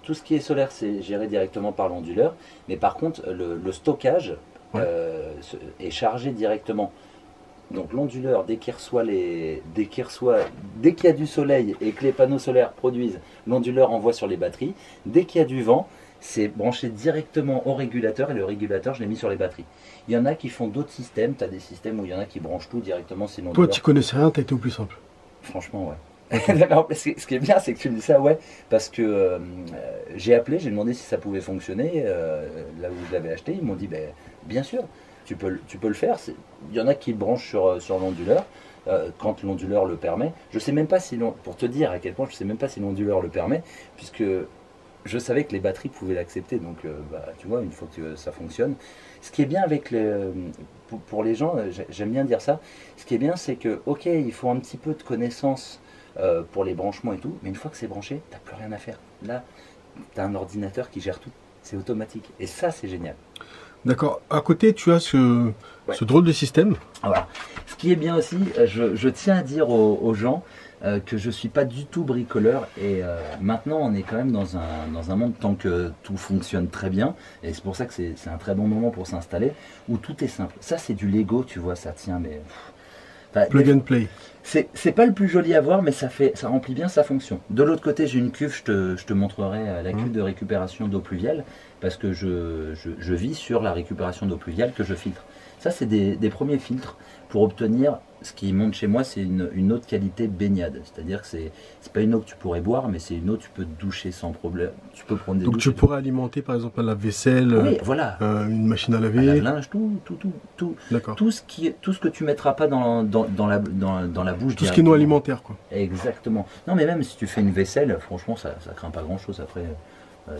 Tout ce qui est solaire, c'est géré directement par l'onduleur, mais par contre, le stockage est chargé directement. Donc l'onduleur, dès qu'il y a du soleil et que les panneaux solaires produisent, l'onduleur envoie sur les batteries. Dès qu'il y a du vent, c'est branché directement au régulateur et le régulateur, je l'ai mis sur les batteries. Il y en a qui font d'autres systèmes, tu as des systèmes où il y en a qui branchent tout directement, c'est l'onduleur. Toi, tu connaissais rien, tu as été au plus simple. Franchement, ouais. Ce qui est bien, c'est que tu me dis ça, ouais, parce que j'ai appelé, j'ai demandé si ça pouvait fonctionner, là où je l'avais acheté, ils m'ont dit, bien sûr. Tu peux le faire. Il y en a qui le branchent sur l'onduleur quand l'onduleur le permet. Je sais même pas si pour te dire à quel point je sais même pas si l'onduleur le permet, puisque je savais que les batteries pouvaient l'accepter. Donc tu vois, une fois que ça fonctionne. Ce qui est bien avec pour les gens, j'aime bien dire ça. Ce qui est bien, c'est que ok, il faut un petit peu de connaissances pour les branchements et tout, mais une fois que c'est branché, t'as plus rien à faire. Là, tu as un ordinateur qui gère tout. C'est automatique. Et ça, c'est génial. D'accord. À côté, tu as ce drôle de système. Voilà. Ce qui est bien aussi, je tiens à dire aux gens que je ne suis pas du tout bricoleur et maintenant on est quand même dans un monde tant que tout fonctionne très bien et c'est pour ça que c'est un très bon moment pour s'installer où tout est simple. Ça c'est du Lego, tu vois, ça tient mais... Enfin, Plug and play. C'est pas le plus joli à voir mais ça remplit bien sa fonction. De l'autre côté j'ai une cuve, je te montrerai la cuve de récupération d'eau pluviale parce que je vis sur la récupération d'eau pluviale que je filtre. Ça c'est des premiers filtres pour obtenir ce qui monte chez moi, c'est une eau de qualité baignade. C'est-à-dire que c'est pas une eau que tu pourrais boire, mais c'est une eau que tu peux te doucher sans problème. Tu peux prendre des Donc douches. tu pourrais alimenter par exemple un lave-vaisselle, Oui, voilà. une machine à Un laver. lave-linge, tout. D'accord. Tout ce que tu mettras pas dans la bouche. Tout ce qui est non alimentaire, quoi. Exactement. Non, mais même si tu fais une vaisselle, franchement, ça craint pas grand-chose. Après,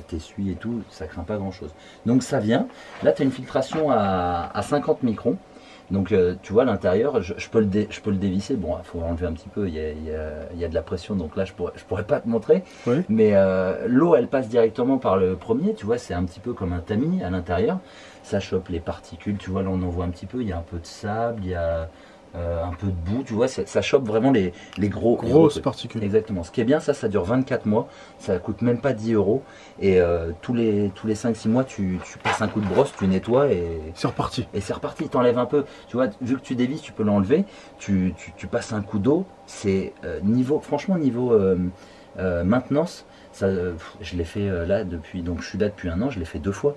t'essuies et tout, ça craint pas grand-chose. Donc ça vient. Là, tu as une filtration à 50 microns. Donc tu vois à l'intérieur, je peux le dévisser. Bon, il faut enlever un petit peu, il y a de la pression, donc là je pourrais pas te montrer. Oui. Mais l'eau elle passe directement par le premier, tu vois, c'est un petit peu comme un tamis à l'intérieur. Ça chope les particules, tu vois, là on en voit un petit peu, il y a un peu de sable, il y a un peu de boue, tu vois, ça chope vraiment les grosses particules. Exactement. Ce qui est bien, ça dure 24 mois, ça coûte même pas 10 € et tous les 5-6 mois tu passes un coup de brosse, tu nettoies et c'est reparti. Et c'est reparti, t'enlèves un peu, tu vois, vu que tu dévisses, tu peux l'enlever, tu passes un coup d'eau, c'est franchement niveau maintenance, ça, je l'ai fait là depuis, donc je suis là depuis 1 an, je l'ai fait 2 fois.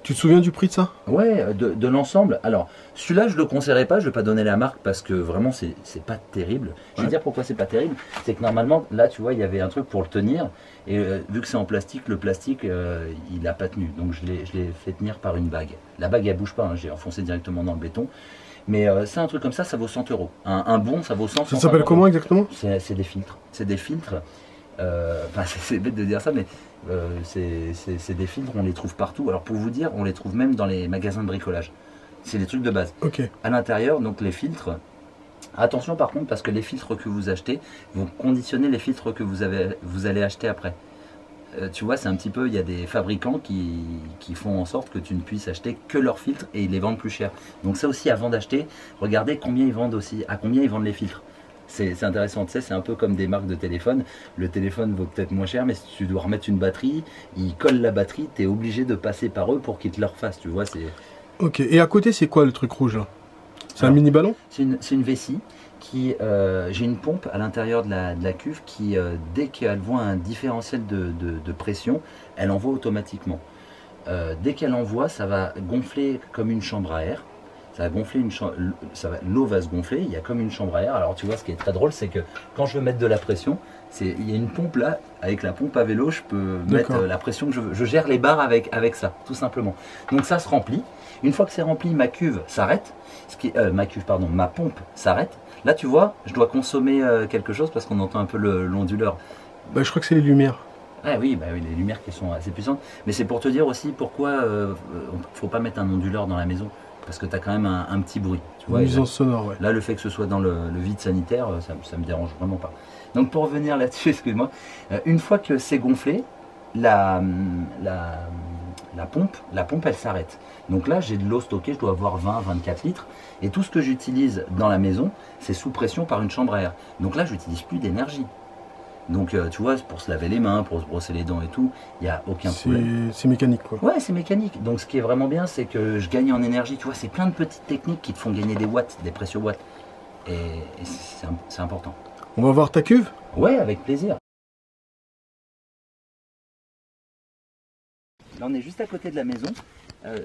Tu te souviens du prix de ça? Ouais, de l'ensemble. Alors, celui-là, je le conseillerais pas, je vais pas donner la marque parce que vraiment, c'est pas terrible. Je vais dire pourquoi c'est pas terrible. C'est que normalement, là, tu vois, il y avait un truc pour le tenir. Et vu que c'est en plastique, le plastique, il a pas tenu. Donc, je l'ai fait tenir par une bague. La bague, elle bouge pas, hein, j'ai enfoncé directement dans le béton. Mais c'est un truc comme ça vaut 100 €. Un bon, ça vaut 100 €. Ça s'appelle comment exactement? C'est des filtres. C'est des filtres. Enfin, c'est bête de dire ça, mais c'est des filtres, on les trouve partout. Alors pour vous dire, on les trouve même dans les magasins de bricolage. C'est des trucs de base. Ok. À l'intérieur, donc les filtres. Attention par contre, parce que les filtres que vous achetez vont conditionner les filtres que vous allez acheter après. Tu vois, c'est un petit peu, il y a des fabricants qui font en sorte que tu ne puisses acheter que leurs filtres et ils les vendent plus cher. Donc ça aussi, avant d'acheter, regardez combien ils vendent aussi, à combien ils vendent les filtres. C'est intéressant, tu sais, c'est un peu comme des marques de téléphone. Le téléphone vaut peut-être moins cher, mais si tu dois remettre une batterie, ils collent la batterie, tu es obligé de passer par eux pour qu'ils te le refassent, tu vois. Ok, et à côté, c'est quoi le truc rouge là? C'est un mini ballon? C'est une vessie qui, j'ai une pompe à l'intérieur de la cuve qui, dès qu'elle voit un différentiel de pression, elle envoie automatiquement. Dès qu'elle envoie, ça va gonfler comme une chambre à air. Ça va gonfler l'eau va se gonfler, il y a comme une chambre à air. Alors tu vois, ce qui est très drôle, c'est que quand je veux mettre de la pression, il y a une pompe là, avec la pompe à vélo, je peux mettre la pression que je veux. Je gère les barres avec ça, tout simplement. Donc ça se remplit. Une fois que c'est rempli, ma cuve s'arrête. Ma pompe s'arrête. Là tu vois, je dois consommer quelque chose parce qu'on entend un peu l'onduleur. Bah, je crois que c'est les lumières. Ah oui, bah oui, les lumières qui sont assez puissantes. Mais c'est pour te dire aussi pourquoi faut pas mettre un onduleur dans la maison. Parce que tu as quand même un petit bruit. Tu vois, nuisance sonore, ouais. Là, le fait que ce soit dans le vide sanitaire, ça me dérange vraiment pas. Donc pour revenir là-dessus, excuse-moi, une fois que c'est gonflé, la pompe, elle s'arrête. Donc là, j'ai de l'eau stockée, je dois avoir 20-24 litres. Et tout ce que j'utilise dans la maison, c'est sous pression par une chambre à air. Donc là, je n'utilise plus d'énergie. Donc tu vois, pour se laver les mains, pour se brosser les dents et tout, il n'y a aucun problème. C'est mécanique quoi. Ouais, c'est mécanique. Donc ce qui est vraiment bien, c'est que je gagne en énergie. Tu vois, c'est plein de petites techniques qui te font gagner des watts, des précieux watts. Et c'est important. On va voir ta cuve? Ouais, avec plaisir. Là, on est juste à côté de la maison.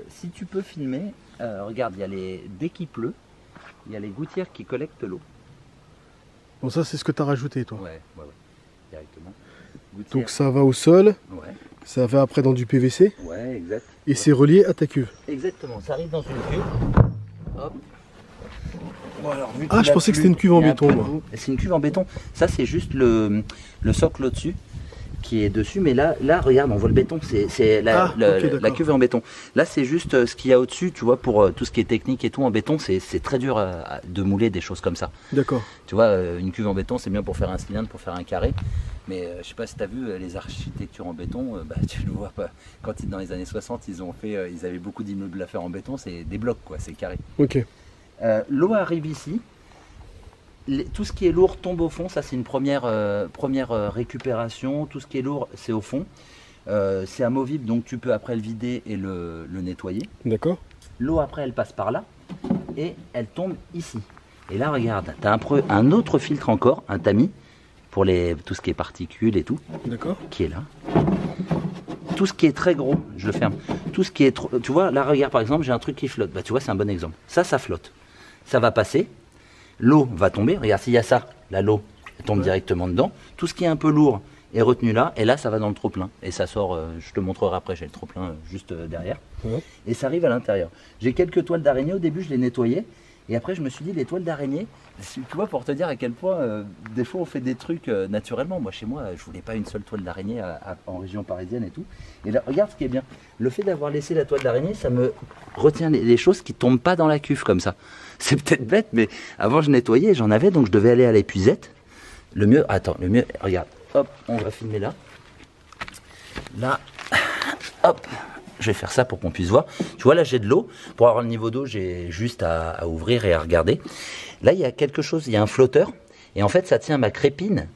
Si tu peux filmer, regarde, dès qu'il pleut, il y a les gouttières qui collectent l'eau. Bon, ça, c'est ce que tu as rajouté, toi. Ouais. Directement. Gouttière. Donc ça va au sol, ouais. Ça va après dans du PVC. Ouais, exact. Et c'est relié à ta cuve. Exactement, ça arrive dans une cuve. Hop. Bon, alors, je pensais que c'était une cuve en béton, moi. C'est une cuve en béton. Ça, c'est juste le socle au-dessus. qui est dessus, mais là regarde, on voit le béton, c'est la, la cuve est en béton. Là c'est juste ce qu'il y a au-dessus, tu vois, pour tout ce qui est technique et tout en béton, c'est très dur de mouler des choses comme ça. D'accord. Tu vois, une cuve en béton c'est bien pour faire un cylindre, pour faire un carré, mais je sais pas si tu as vu les architectures en béton, tu le vois pas. Quand dans les années 60 ils avaient beaucoup d'immeubles à faire en béton, c'est des blocs quoi, c'est carré. Ok. L'eau arrive ici. Tout ce qui est lourd tombe au fond, ça c'est une première récupération. Tout ce qui est lourd, c'est au fond. C'est amovible, donc tu peux après le vider et le nettoyer. D'accord. L'eau après, elle passe par là et elle tombe ici. Et là, regarde, tu as un autre filtre encore, un tamis, pour tout ce qui est particules et tout, qui est là. Tout ce qui est très gros, je le ferme. Tout ce qui est trop, tu vois, là, regarde, par exemple, j'ai un truc qui flotte. Bah, tu vois, c'est un bon exemple. Ça flotte. Ça va passer. L'eau va tomber, regarde s'il y a ça, là l'eau tombe directement dedans. Tout ce qui est un peu lourd est retenu là, et là ça va dans le trop-plein. Et ça sort, je te montrerai après, j'ai le trop-plein juste derrière. Ouais. Et ça arrive à l'intérieur. J'ai quelques toiles d'araignée, au début je les nettoyais, et après je me suis dit les toiles d'araignée, tu vois, pour te dire à quel point des fois on fait des trucs naturellement. Moi chez moi, je voulais pas une seule toile d'araignée en région parisienne et tout. Et là, regarde ce qui est bien, le fait d'avoir laissé la toile d'araignée, ça me retient les choses qui tombent pas dans la cuve comme ça. C'est peut-être bête, mais avant je nettoyais, j'en avais, donc je devais aller à l'épuisette. Le mieux, regarde, hop, on va filmer là. Là, hop, je vais faire ça pour qu'on puisse voir. Tu vois, là j'ai de l'eau. Pour avoir le niveau d'eau, j'ai juste à ouvrir et à regarder. Là, il y a quelque chose, il y a un flotteur. Et en fait, ça tient ma crépine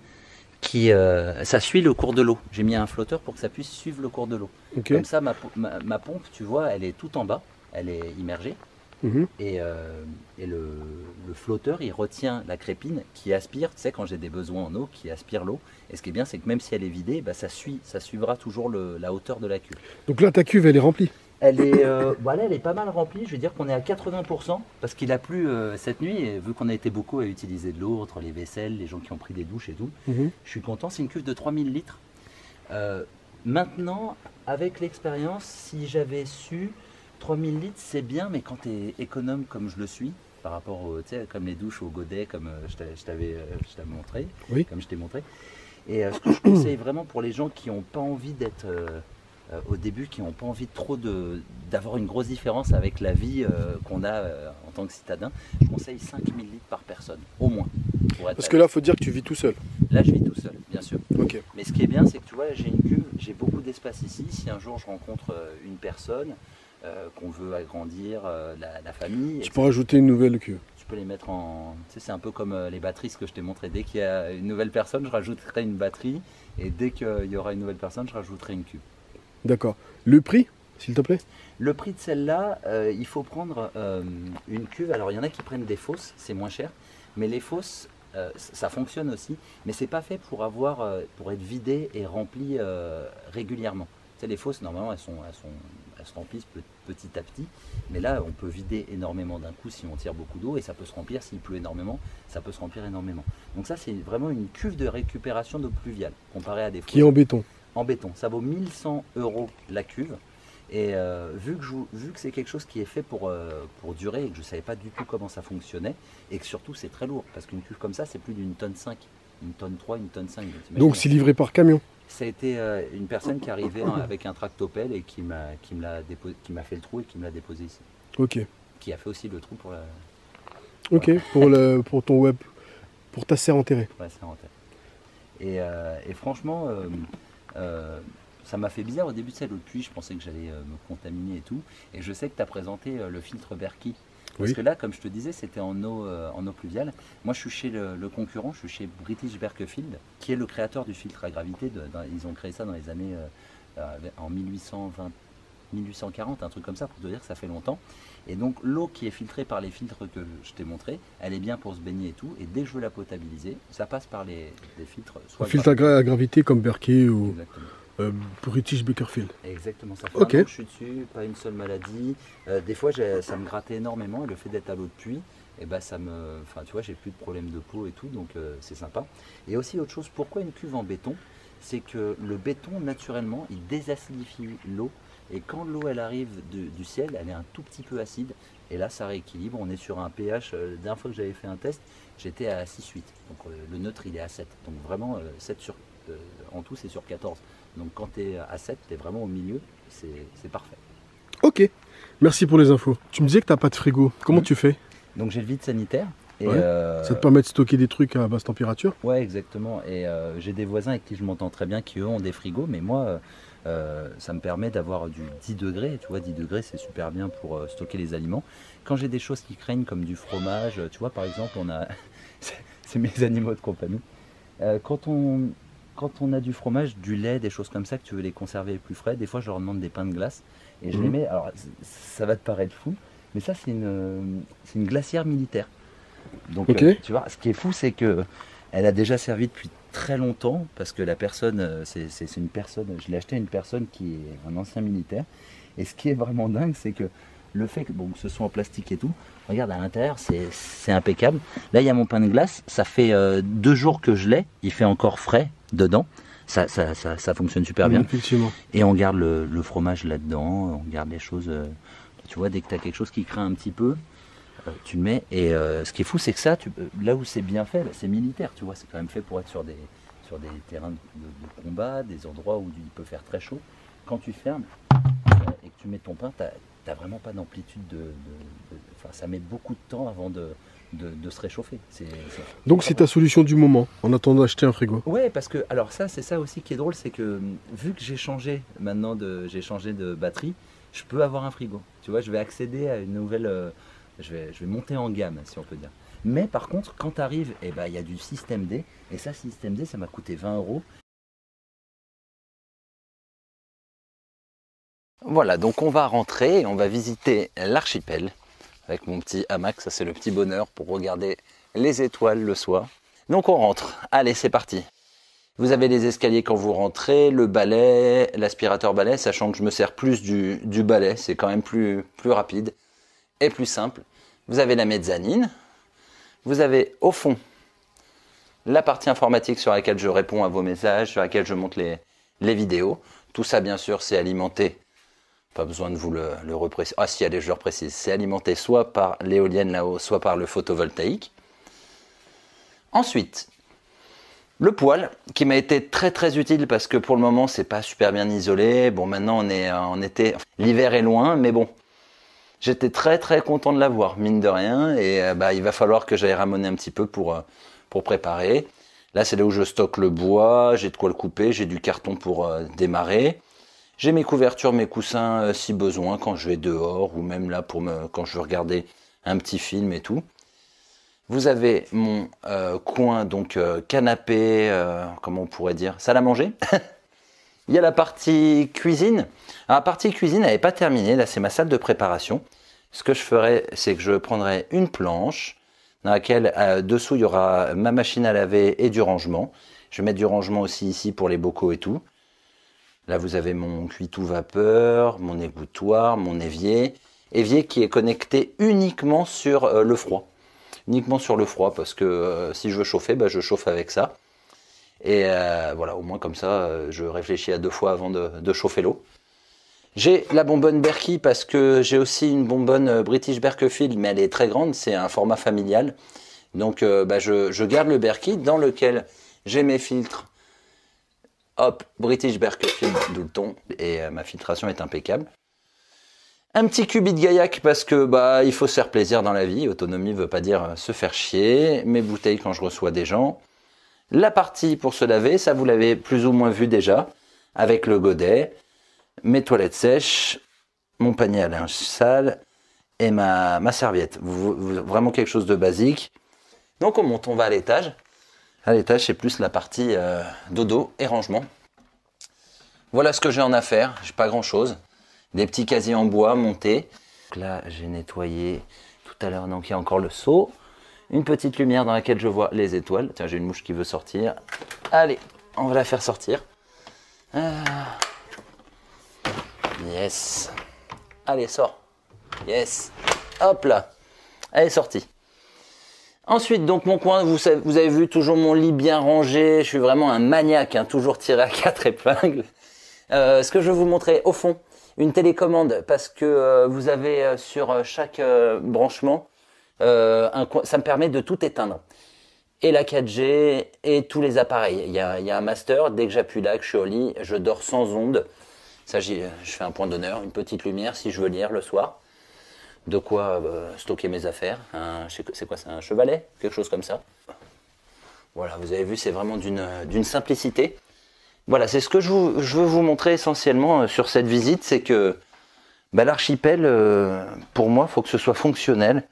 ça suit le cours de l'eau. J'ai mis un flotteur pour que ça puisse suivre le cours de l'eau. Okay. Comme ça, ma pompe, tu vois, elle est tout en bas, elle est immergée. Et le flotteur, il retient la crépine qui aspire, tu sais, quand j'ai des besoins en eau, qui aspire l'eau. Et ce qui est bien, c'est que même si elle est vidée, ça suivra toujours la hauteur de la cuve. Donc là, ta cuve, elle est remplie? Elle est, voilà, elle est pas mal remplie. Je veux dire qu'on est à 80% parce qu'il a plu cette nuit. Et vu qu'on a été beaucoup à utiliser de l'eau entre les vaisselles, les gens qui ont pris des douches et tout, je suis content. C'est une cuve de 3000 litres. Maintenant, avec l'expérience, si j'avais su 3000 litres, c'est bien, mais quand tu es économe comme je le suis, par rapport au, comme les douches au godet, comme je t'avais montré, comme je t'ai montré. Et ce que je conseille vraiment pour les gens qui n'ont pas envie d'être au début, qui n'ont pas envie d'avoir une grosse différence avec la vie qu'on a en tant que citadin, je conseille 5000 litres par personne, au moins. Parce que là, il faut dire que tu vis tout seul. Là, je vis tout seul, bien sûr. Okay. Mais ce qui est bien, c'est que tu vois, j'ai une cuve, j'ai beaucoup d'espace ici. Si un jour je rencontre une personne, qu'on veut agrandir la famille. Tu peux rajouter une nouvelle cuve. Tu peux les mettre en... Tu sais, c'est un peu comme les batteries, ce que je t'ai montré. Dès qu'il y a une nouvelle personne, je rajouterai une batterie. Et dès qu'il y aura une nouvelle personne, je rajouterai une cuve. D'accord. Le prix, s'il te plaît? Le prix de celle-là, il faut prendre une cuve. Alors, il y en a qui prennent des fausses, c'est moins cher. Mais les fausses, ça fonctionne aussi. Mais c'est pas fait pour être vidé et rempli régulièrement. Tu sais, les fausses, normalement, elles se remplissent petit à petit, mais là on peut vider énormément d'un coup si on tire beaucoup d'eau, et ça peut se remplir s'il pleut énormément, ça peut se remplir énormément. Donc ça c'est vraiment une cuve de récupération d'eau pluviale comparée à des fausses. Qui est en béton. En béton, ça vaut 1100 € la cuve, et vu que c'est quelque chose qui est fait pour durer, et que je ne savais pas du tout comment ça fonctionnait, et que surtout c'est très lourd, parce qu'une cuve comme ça c'est plus d'une tonne 5, une tonne 3, une tonne 5. Donc c'est livré par camion? Ça a été une personne qui est arrivée avec un tractopelle et qui m'a fait le trou et qui me l'a déposé ici. Ok. Qui a fait aussi le trou pour la... Ok, pour ton web, pour ta serre enterrée. Pour la serre enterrée. Et franchement, ça m'a fait bizarre au début, le puits, je pensais que j'allais me contaminer et tout. Et je sais que tu as présenté le filtre Berkey. Parce que là, comme je te disais, c'était en eau pluviale. Moi, je suis chez le concurrent, je suis chez British Berkefield, qui est le créateur du filtre à gravité. Ils ont créé ça dans les années en 1840, un truc comme ça, pour te dire que ça fait longtemps. Et donc, l'eau qui est filtrée par les filtres que je t'ai montré, elle est bien pour se baigner et tout. Et dès que je veux la potabiliser, ça passe par des filtres. Soit filtre à gravité comme Berkey ou... Exactement. British Berkefield. Exactement, ça fait un an que je suis dessus, pas une seule maladie. Des fois, ça me grattait énormément, et le fait d'être à l'eau de pluie, et tu vois, j'ai plus de problèmes de peau et tout, donc c'est sympa. Et aussi autre chose, pourquoi une cuve en béton? C'est que le béton, naturellement, il désacidifie l'eau, et quand l'eau elle arrive du ciel, elle est un tout petit peu acide, et là ça rééquilibre. On est sur un pH, la dernière fois que j'avais fait un test, j'étais à 6,8, donc le neutre il est à 7, donc vraiment 7 sur En tout, c'est sur 14. Donc quand tu es à 7, tu es vraiment au milieu, c'est parfait. Ok, merci pour les infos. Tu me disais que tu n'as pas de frigo. Comment tu fais? Donc j'ai le vide sanitaire. Et Ouais. Ça te permet de stocker des trucs à basse température? Ouais, exactement. Et j'ai des voisins avec qui je m'entends très bien qui eux ont des frigos, mais moi, ça me permet d'avoir du 10 degrés. Tu vois, 10 degrés, c'est super bien pour stocker les aliments. Quand j'ai des choses qui craignent comme du fromage, tu vois, par exemple, on a. C'est mes animaux de compagnie. Quand on a du fromage, du lait, des choses comme ça, que tu veux les conserver plus frais, des fois je leur demande des pains de glace et je les mets. Alors ça va te paraître fou, mais ça c'est une glacière militaire. Donc tu vois, ce qui est fou, c'est que elle a déjà servi depuis très longtemps parce que la personne, c'est une personne, je l'ai acheté à une personne qui est un ancien militaire. Et ce qui est vraiment dingue, c'est que le fait que, bon, que ce soit en plastique et tout, regarde à l'intérieur, c'est impeccable. Là, il y a mon pain de glace, ça fait 2 jours que je l'ai, il fait encore frais dedans. Ça fonctionne super bien. Effectivement. Et on garde le fromage là-dedans, on garde les choses. Tu vois, dès que tu as quelque chose qui craint un petit peu, tu le mets. Et ce qui est fou, c'est que ça, là où c'est bien fait, c'est militaire, tu vois, c'est quand même fait pour être sur des terrains de combat, des endroits où il peut faire très chaud. Quand tu fermes et que tu mets ton pain, t'as vraiment pas d'amplitude enfin, ça met beaucoup de temps avant de se réchauffer. Donc c'est ta solution du moment, en attendant d'acheter un frigo. Ouais, parce que, alors ça, c'est ça aussi qui est drôle, c'est que vu que j'ai changé maintenant j'ai changé de batterie, je peux avoir un frigo. Tu vois, je vais accéder à une nouvelle, je vais monter en gamme, si on peut dire. Mais par contre, quand tu arrives, eh ben, il y a du système D, et ça, système D, ça m'a coûté 20 €. Voilà, donc on va rentrer et on va visiter l'archipel avec mon petit hamac. Ça, c'est le petit bonheur pour regarder les étoiles le soir. Donc on rentre. Allez, c'est parti. Vous avez les escaliers quand vous rentrez, le balai, l'aspirateur balai, sachant que je me sers plus du balai. C'est quand même plus rapide et plus simple. Vous avez la mezzanine. Vous avez au fond la partie informatique sur laquelle je réponds à vos messages, sur laquelle je monte les vidéos. Tout ça, bien sûr, c'est alimenté. Pas besoin de vous le repréciser. Ah si, allez, je le reprécise. C'est alimenté soit par l'éolienne là-haut, soit par le photovoltaïque. Ensuite, le poêle, qui m'a été très très utile parce que pour le moment, c'est pas super bien isolé. Bon, maintenant, on est en été. L'hiver est loin, mais bon. J'étais très très content de l'avoir, mine de rien. Et il va falloir que j'aille ramoner un petit peu pour préparer. Là, c'est là où je stocke le bois. J'ai de quoi le couper. J'ai du carton pour démarrer. J'ai mes couvertures, mes coussins si besoin quand je vais dehors ou même là quand je veux regarder un petit film et tout. Vous avez mon coin, donc canapé, comment on pourrait dire, salle à manger. Il y a la partie cuisine. Alors, la partie cuisine, elle n'est pas terminée. Là, c'est ma salle de préparation. Ce que je ferai, c'est que je prendrai une planche dans laquelle dessous, il y aura ma machine à laver et du rangement. Je vais mettre du rangement aussi ici pour les bocaux et tout. Là, vous avez mon cuitou vapeur, mon égouttoir, mon évier. Évier qui est connecté uniquement sur le froid. Uniquement sur le froid, parce que si je veux chauffer, je chauffe avec ça. Et voilà, au moins comme ça, je réfléchis à 2 fois avant de chauffer l'eau. J'ai la bonbonne Berkey parce que j'ai aussi une bonbonne British Berkefield, mais elle est très grande, c'est un format familial. Donc je garde le Berkey dans lequel j'ai mes filtres. Hop, British Berkefield, d'où le ton, et ma filtration est impeccable. Un petit cubit de gaillac parce que il faut se faire plaisir dans la vie. Autonomie veut pas dire se faire chier. Mes bouteilles quand je reçois des gens. La partie pour se laver, ça vous l'avez plus ou moins vu déjà, avec le godet, mes toilettes sèches, mon panier à linge sale et ma serviette. Vraiment quelque chose de basique. Donc on monte, on va à l'étage. À l'étage, c'est plus la partie dodo et rangement. Voilà ce que j'ai en affaire. J'ai pas grand chose. Des petits casiers en bois montés. Donc là, j'ai nettoyé tout à l'heure. Donc il y a encore le seau. Une petite lumière dans laquelle je vois les étoiles. Tiens, j'ai une mouche qui veut sortir. Allez, on va la faire sortir. Yes. Allez, sors. Yes. Hop là. Elle est sortie. Ensuite, donc mon coin, vous avez vu toujours mon lit bien rangé. Je suis vraiment un maniaque, toujours tiré à 4 épingles. Ce que je vais vous montrer au fond, une télécommande parce que vous avez sur chaque branchement, ça me permet de tout éteindre. et la 4G et tous les appareils. Il y a un master, dès que j'appuie là, que je suis au lit, je dors sans ondes. Ça, je fais un point d'honneur, une petite lumière si je veux lire le soir. De quoi stocker mes affaires. C'est quoi, c'est un chevalet? Quelque chose comme ça. Voilà, vous avez vu, c'est vraiment d'une simplicité. Voilà, c'est ce que je veux vous montrer essentiellement sur cette visite, c'est que l'archipel, pour moi, il faut que ce soit fonctionnel.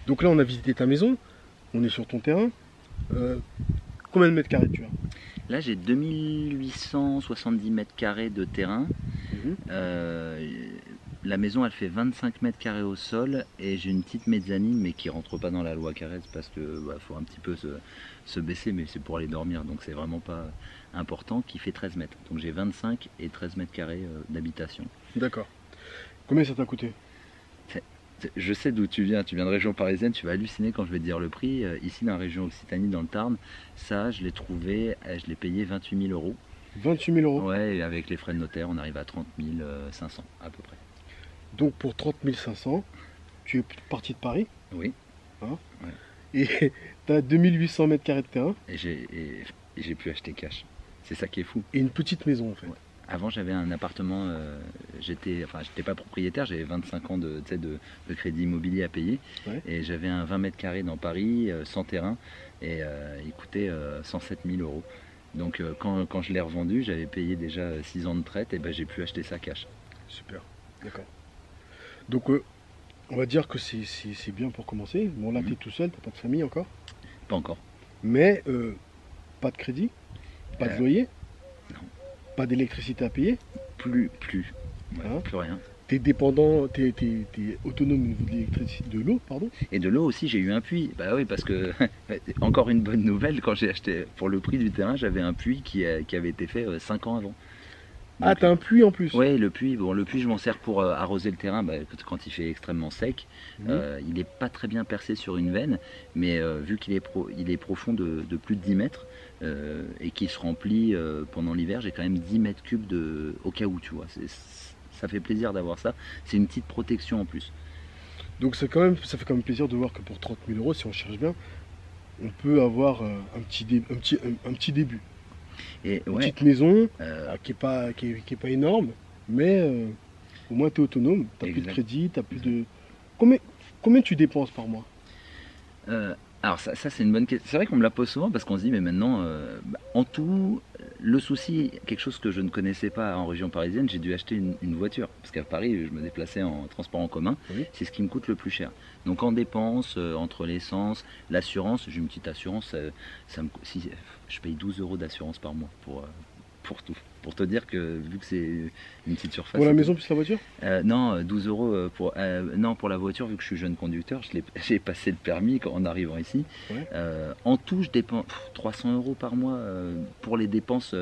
Donc là, on a visité ta maison, on est sur ton terrain. Combien de mètres carrés tu as? Là, j'ai 2870 mètres carrés de terrain. La maison, elle fait 25 mètres carrés au sol et j'ai une petite mezzanine, mais qui rentre pas dans la loi Carrez parce que faut un petit peu se baisser, mais c'est pour aller dormir, donc c'est vraiment pas important, qui fait 13 mètres. Donc j'ai 25 et 13 mètres carrés d'habitation. D'accord. Combien ça t'a coûté? Je sais d'où tu viens de région parisienne, tu vas halluciner quand je vais te dire le prix. Ici, dans la région Occitanie, dans le Tarn, ça, je l'ai trouvé, je l'ai payé 28 000 euros. 28 000 euros? Ouais, et avec les frais de notaire, on arrive à 30 500 à peu près. Donc pour 30 500, tu es parti de Paris? Oui. Hein? Ouais. Et tu as 2800 mètres carrés de terrain? Et j'ai pu acheter cash. C'est ça qui est fou. Et une petite maison en fait. Ouais. Avant, j'avais un appartement, j'étais pas propriétaire, j'avais 25 ans de crédit immobilier à payer. Ouais. Et j'avais un 20 mètres carrés dans Paris, sans terrain, et il coûtait 107 000 euros. Donc quand je l'ai revendu, j'avais payé déjà 6 ans de traite, et j'ai pu acheter ça cash. Super, d'accord. Donc on va dire que c'est bien pour commencer. Bon là, tu es tout seul, tu n'as pas de famille encore? Pas encore. Mais pas de crédit, pas de loyer? Non. Pas d'électricité à payer? Plus. Ouais, hein? Plus rien. T'es dépendant, t'es autonome au niveau de l'électricité, de l'eau, pardon? Et de l'eau aussi, j'ai eu un puits. Bah oui, parce que, encore une bonne nouvelle, quand j'ai acheté pour le prix du terrain, j'avais un puits qui avait été fait 5 ans avant. Donc, ah, t'as un puits en plus? Oui, le puits, je m'en sers pour arroser le terrain quand il fait extrêmement sec. Il n'est pas très bien percé sur une veine, mais vu qu'il est profond de plus de 10 mètres et qu'il se remplit pendant l'hiver, j'ai quand même 10 mètres cubes au cas où, tu vois. Ça fait plaisir d'avoir ça. C'est une petite protection en plus. Donc ça fait quand même plaisir de voir que pour 30 000 euros, si on cherche bien, on peut avoir un petit début. Et, une petite maison qui est pas énorme, mais au moins tu es autonome, tu n'as plus de crédit, tu plus de... Combien tu dépenses par mois? Alors ça c'est une bonne question. C'est vrai qu'on me la pose souvent parce qu'on se dit mais maintenant, en tout, le souci, quelque chose que je ne connaissais pas en région parisienne, j'ai dû acheter une voiture. Parce qu'à Paris, je me déplaçais en transport en commun, oui. C'est ce qui me coûte le plus cher. Donc en dépenses, entre l'essence, l'assurance, j'ai une petite assurance, je paye 12 euros d'assurance par mois pour tout. Pour te dire que vu que c'est une petite surface... Pour la maison plus la voiture? Non, 12 euros pour la voiture, vu que je suis jeune conducteur, j'ai passé le permis en arrivant ici. Ouais. En tout, je dépense 300 euros par mois pour les dépenses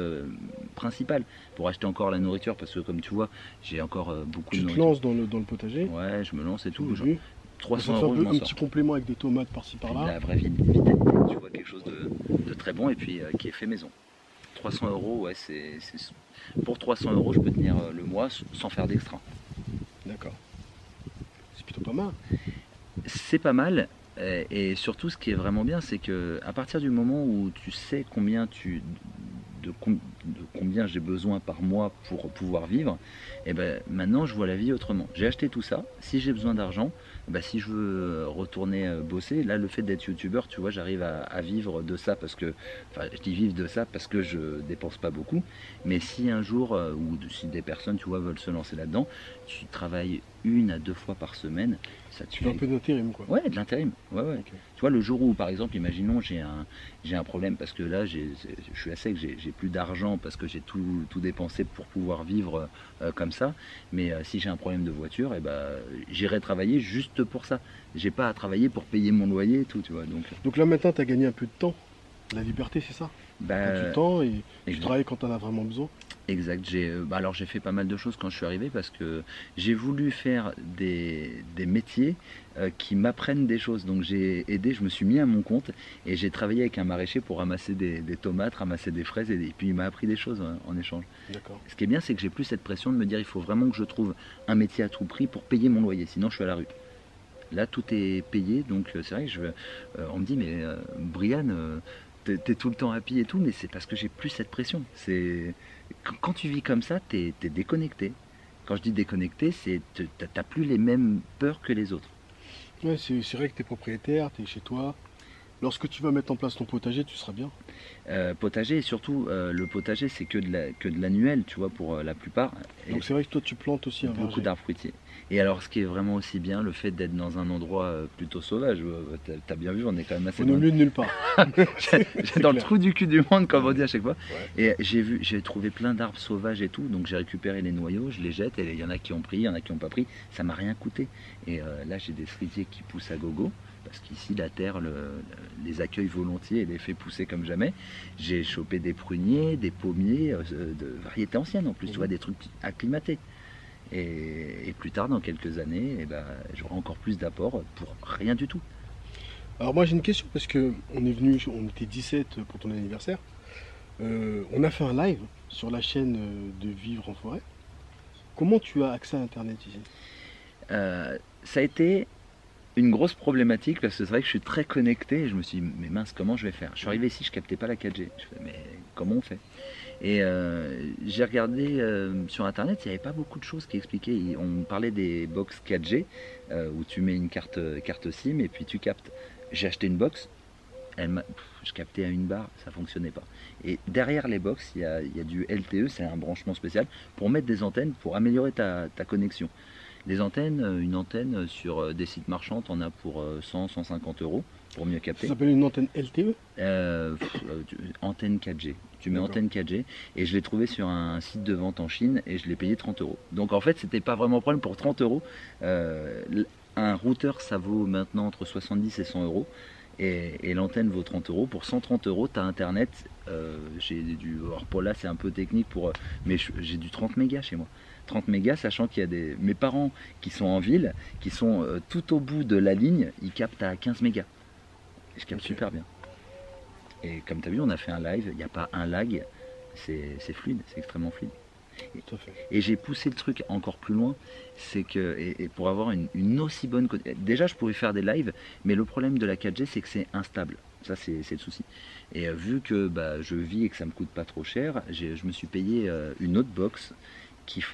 principales. Pour acheter encore la nourriture, parce que comme tu vois, j'ai encore beaucoup de nourriture. Tu te lances dans le potager? Ouais, je me lance et tout. Genre, 300 euros, un petit complément avec des tomates par-ci par-là. La vraie vitalité, tu vois, quelque chose de très bon et puis qui est fait maison. 300 euros, ouais, pour 300 euros, je peux tenir le mois sans faire d'extra. D'accord. C'est plutôt pas mal. C'est pas mal, et surtout, ce qui est vraiment bien, c'est que à partir du moment où tu sais combien combien j'ai besoin par mois pour pouvoir vivre, et maintenant je vois la vie autrement. J'ai acheté tout ça. Si j'ai besoin d'argent, si je veux retourner bosser, là le fait d'être youtubeur, tu vois, j'arrive à vivre de ça parce que, je dis vivre de ça parce que je dépense pas beaucoup. Mais si un jour, ou si des personnes, tu vois, veulent se lancer là-dedans, tu travailles 1 à 2 fois par semaine. Ça tu fais un peu d'intérim, quoi. Ouais, de l'intérim. Ouais. Okay. Tu vois, le jour où, par exemple, imaginons, j'ai un problème parce que là, je suis à sec, j'ai plus d'argent parce que j'ai tout dépensé pour pouvoir vivre comme ça. Mais si j'ai un problème de voiture, j'irai travailler juste pour ça. J'ai pas à travailler pour payer mon loyer et tout, tu vois. Donc là, maintenant, tu as gagné un peu de temps. La liberté, c'est ça? Tu as du temps et tu travailles quand tu en as vraiment besoin. Exact. Alors j'ai fait pas mal de choses quand je suis arrivé parce que j'ai voulu faire des métiers qui m'apprennent des choses. Donc j'ai aidé, je me suis mis à mon compte et j'ai travaillé avec un maraîcher pour ramasser des tomates, ramasser des fraises et puis il m'a appris des choses en échange. D'accord. Ce qui est bien, c'est que j'ai plus cette pression de me dire il faut vraiment que je trouve un métier à tout prix pour payer mon loyer, sinon je suis à la rue. Là, tout est payé, donc c'est vrai que on me dit, mais Brian, t'es tout le temps happy et tout, mais c'est parce que j'ai plus cette pression. Quand tu vis comme ça, t'es déconnecté. Quand je dis déconnecté, c'est t'as plus les mêmes peurs que les autres. Ouais, c'est vrai que tu es propriétaire, tu es chez toi. Lorsque tu vas mettre en place ton potager, tu seras bien. Potager, et surtout, le potager, c'est que de l'annuel, tu vois, pour la plupart. Et Donc c'est vrai que toi, tu plantes aussi un beaucoup verger. d'arbres fruitiers. Et alors, ce qui est vraiment aussi bien, le fait d'être dans un endroit plutôt sauvage. T'as bien vu, on est quand même assez On est au milieu de nulle part. J'ai dans le clair. trou du cul du monde, comme on dit à chaque fois. Ouais. Et j'ai trouvé plein d'arbres sauvages et tout, donc j'ai récupéré les noyaux, je les jette, et il y en a qui ont pris, il y en a qui n'ont pas pris. Ça m'a rien coûté. Et là, j'ai des cerisiers qui poussent à gogo, parce qu'ici, la terre les accueille volontiers et les fait pousser comme jamais. J'ai chopé des pruniers, des pommiers, de variétés anciennes en plus, tu vois, des trucs acclimatés. Et plus tard, dans quelques années, eh ben, j'aurai encore plus d'apports pour rien du tout. Alors moi j'ai une question parce que on est venu, on était 17 pour ton anniversaire. On a fait un live sur la chaîne de Vivre en Forêt. Comment tu as accès à Internet ici? Ça a été une grosse problématique parce que c'est vrai que je suis très connecté et je me suis dit, mais mince, comment je vais faire? Je suis arrivé ici, je captais pas la 4G. Je fais, mais comment on fait? Et j'ai regardé sur internet, il n'y avait pas beaucoup de choses qui expliquaient. On parlait des box 4G où tu mets une carte SIM et puis tu captes. J'ai acheté une box, je captais à une barre, ça fonctionnait pas. Et derrière les box, il y a du LTE, c'est un branchement spécial pour mettre des antennes pour améliorer ta connexion. Les antennes, une antenne sur des sites marchands, on a pour 100-150 euros pour mieux capter. Ça s'appelle une antenne LTE? Antenne 4G. Tu mets D'accord. antenne 4G et je l'ai trouvé sur un site de vente en Chine et je l'ai payé 30 euros. Donc en fait, c'était pas vraiment un problème pour 30 euros. Un routeur, ça vaut maintenant entre 70 et 100 euros. Et l'antenne vaut 30 euros. Pour 130 euros, tu as internet. Alors pour là, c'est un peu technique, mais j'ai du 30 mégas chez moi. 30 mégas, sachant qu'il y a mes parents qui sont en ville, qui sont tout au bout de la ligne, ils captent à 15 mégas. Et je capte super bien. Et comme tu as vu, on a fait un live, il n'y a pas un lag, c'est fluide, c'est extrêmement fluide. Tout à fait. Et j'ai poussé le truc encore plus loin, c'est que, et pour avoir une aussi bonne... Déjà, je pouvais faire des lives, mais le problème de la 4G, c'est que c'est instable. Ça, c'est le souci. Et vu que je vis et que ça me coûte pas trop cher, je me suis payé une autre box qui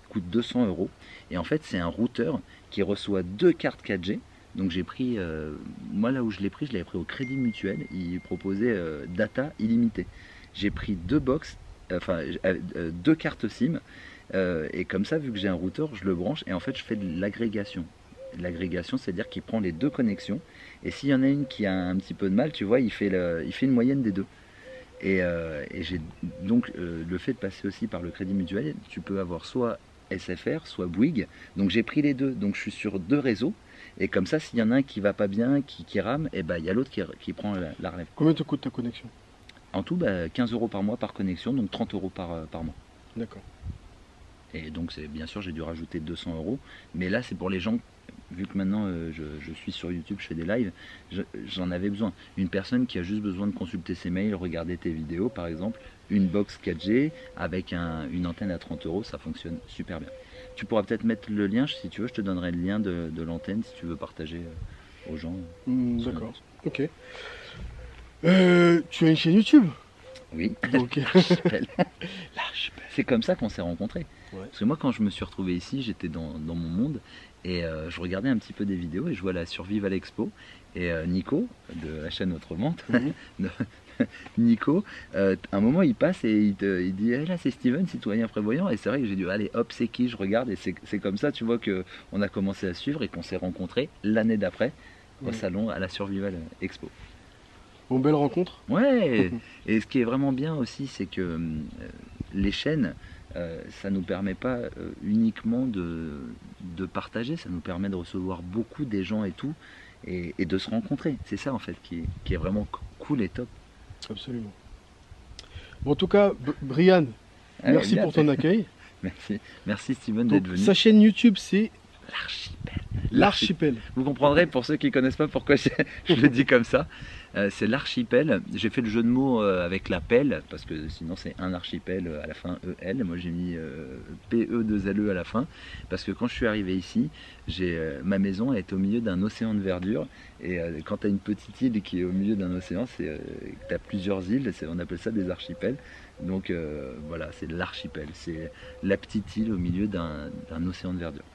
coûte 200 euros. Et en fait, c'est un routeur qui reçoit 2 cartes 4G. Donc j'ai pris, moi là où je l'avais pris au Crédit Mutuel, il proposait data illimitée. J'ai pris 2 box, 2 cartes SIM, et comme ça, vu que j'ai un routeur, je le branche et en fait je fais de l'agrégation. L'agrégation, c'est-à-dire qu'il prend les 2 connexions, et s'il y en a une qui a un petit peu de mal, tu vois, il fait une moyenne des 2. Et j'ai donc le fait de passer aussi par le Crédit Mutuel, tu peux avoir soit SFR, soit Bouygues. Donc j'ai pris les 2, donc je suis sur 2 réseaux. Et comme ça, s'il y en a un qui va pas bien, qui rame, et il y a l'autre qui prend la relève. Combien te coûte ta connexion? En tout, 15 euros par mois par connexion, donc 30 euros par mois. D'accord. Et donc, bien sûr, j'ai dû rajouter 200 euros. Mais là, c'est pour les gens, vu que maintenant je suis sur YouTube, je fais des lives, j'en avais besoin. Une personne qui a juste besoin de consulter ses mails, regarder tes vidéos, par exemple, une box 4G avec une antenne à 30 euros, ça fonctionne super bien. Tu pourras peut-être mettre le lien, si tu veux, je te donnerai le lien de l'antenne si tu veux partager aux gens. D'accord, ok. Tu as une chaîne YouTube? Oui, Donc... L'archipel. C'est comme ça qu'on s'est rencontrés. Ouais. Parce que moi, quand je me suis retrouvé ici, j'étais dans mon monde et je regardais un petit peu des vidéos et je vois la Survive à l'Expo. Et Nico, de la chaîne Autrement, Nico, un moment il passe et il dit hey, là c'est Steven, citoyen prévoyant. Et c'est vrai que j'ai dit allez hop, c'est qui? Je regarde et c'est comme ça, tu vois, qu'on a commencé à suivre et qu'on s'est rencontrés l'année d'après au salon à la Survival Expo. Bon, belle rencontre. Ouais. Et ce qui est vraiment bien aussi, c'est que les chaînes, ça nous permet pas uniquement de partager, ça nous permet de recevoir beaucoup des gens et tout, et de se rencontrer. C'est ça en fait qui est vraiment cool et top. Absolument. Bon, en tout cas, Brian, merci pour ton accueil. Merci Steven d'être venu. Sa chaîne YouTube, c'est L'Archipel. L'Archipel. Vous comprendrez pour ceux qui ne connaissent pas pourquoi je le dis comme ça. C'est l'archipel. J'ai fait le jeu de mots avec la pelle, parce que sinon c'est un archipel à la fin EL. Moi j'ai mis PE2LE à la fin, parce que quand je suis arrivé ici, ma maison elle est au milieu d'un océan de verdure. Et quand tu as une petite île qui est au milieu d'un océan, tu as plusieurs îles, on appelle ça des archipels. Donc voilà, c'est l'archipel. C'est la petite île au milieu d'un océan de verdure.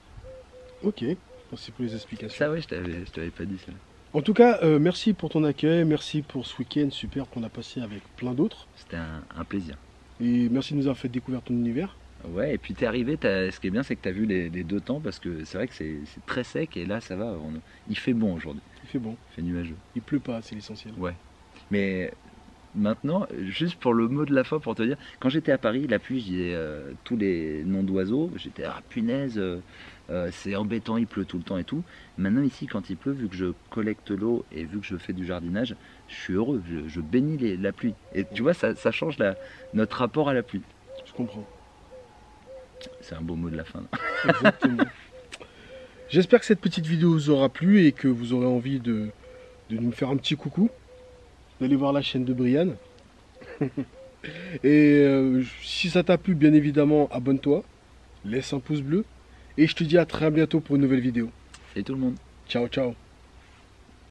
Ok, merci pour les explications. Ça ouais, je t'avais pas dit ça. En tout cas, merci pour ton accueil, merci pour ce week-end super qu'on a passé avec plein d'autres. C'était un plaisir. Et merci de nous avoir fait découvrir ton univers. Ouais, et puis t'es arrivé, ce qui est bien c'est que t'as vu les deux temps, parce que c'est vrai que c'est très sec, et là ça va, il fait bon aujourd'hui. Il fait bon. Il fait nuageux. Il pleut pas, c'est l'essentiel. Ouais. Mais maintenant, juste pour le mot de la fin, pour te dire, quand j'étais à Paris, la pluie, je disais tous les noms d'oiseaux, j'étais punaise, c'est embêtant, il pleut tout le temps et tout. Maintenant ici, quand il pleut, vu que je collecte l'eau et vu que je fais du jardinage, je suis heureux, je bénis la pluie. Et tu vois, ça change notre rapport à la pluie. Je comprends. C'est un beau mot de la fin. Exactement. J'espère que cette petite vidéo vous aura plu et que vous aurez envie de nous faire un petit coucou, d'aller voir la chaîne de Brian. Et si ça t'a plu, bien évidemment, abonne-toi, laisse un pouce bleu. Et je te dis à très bientôt pour une nouvelle vidéo. Salut tout le monde. Ciao, ciao.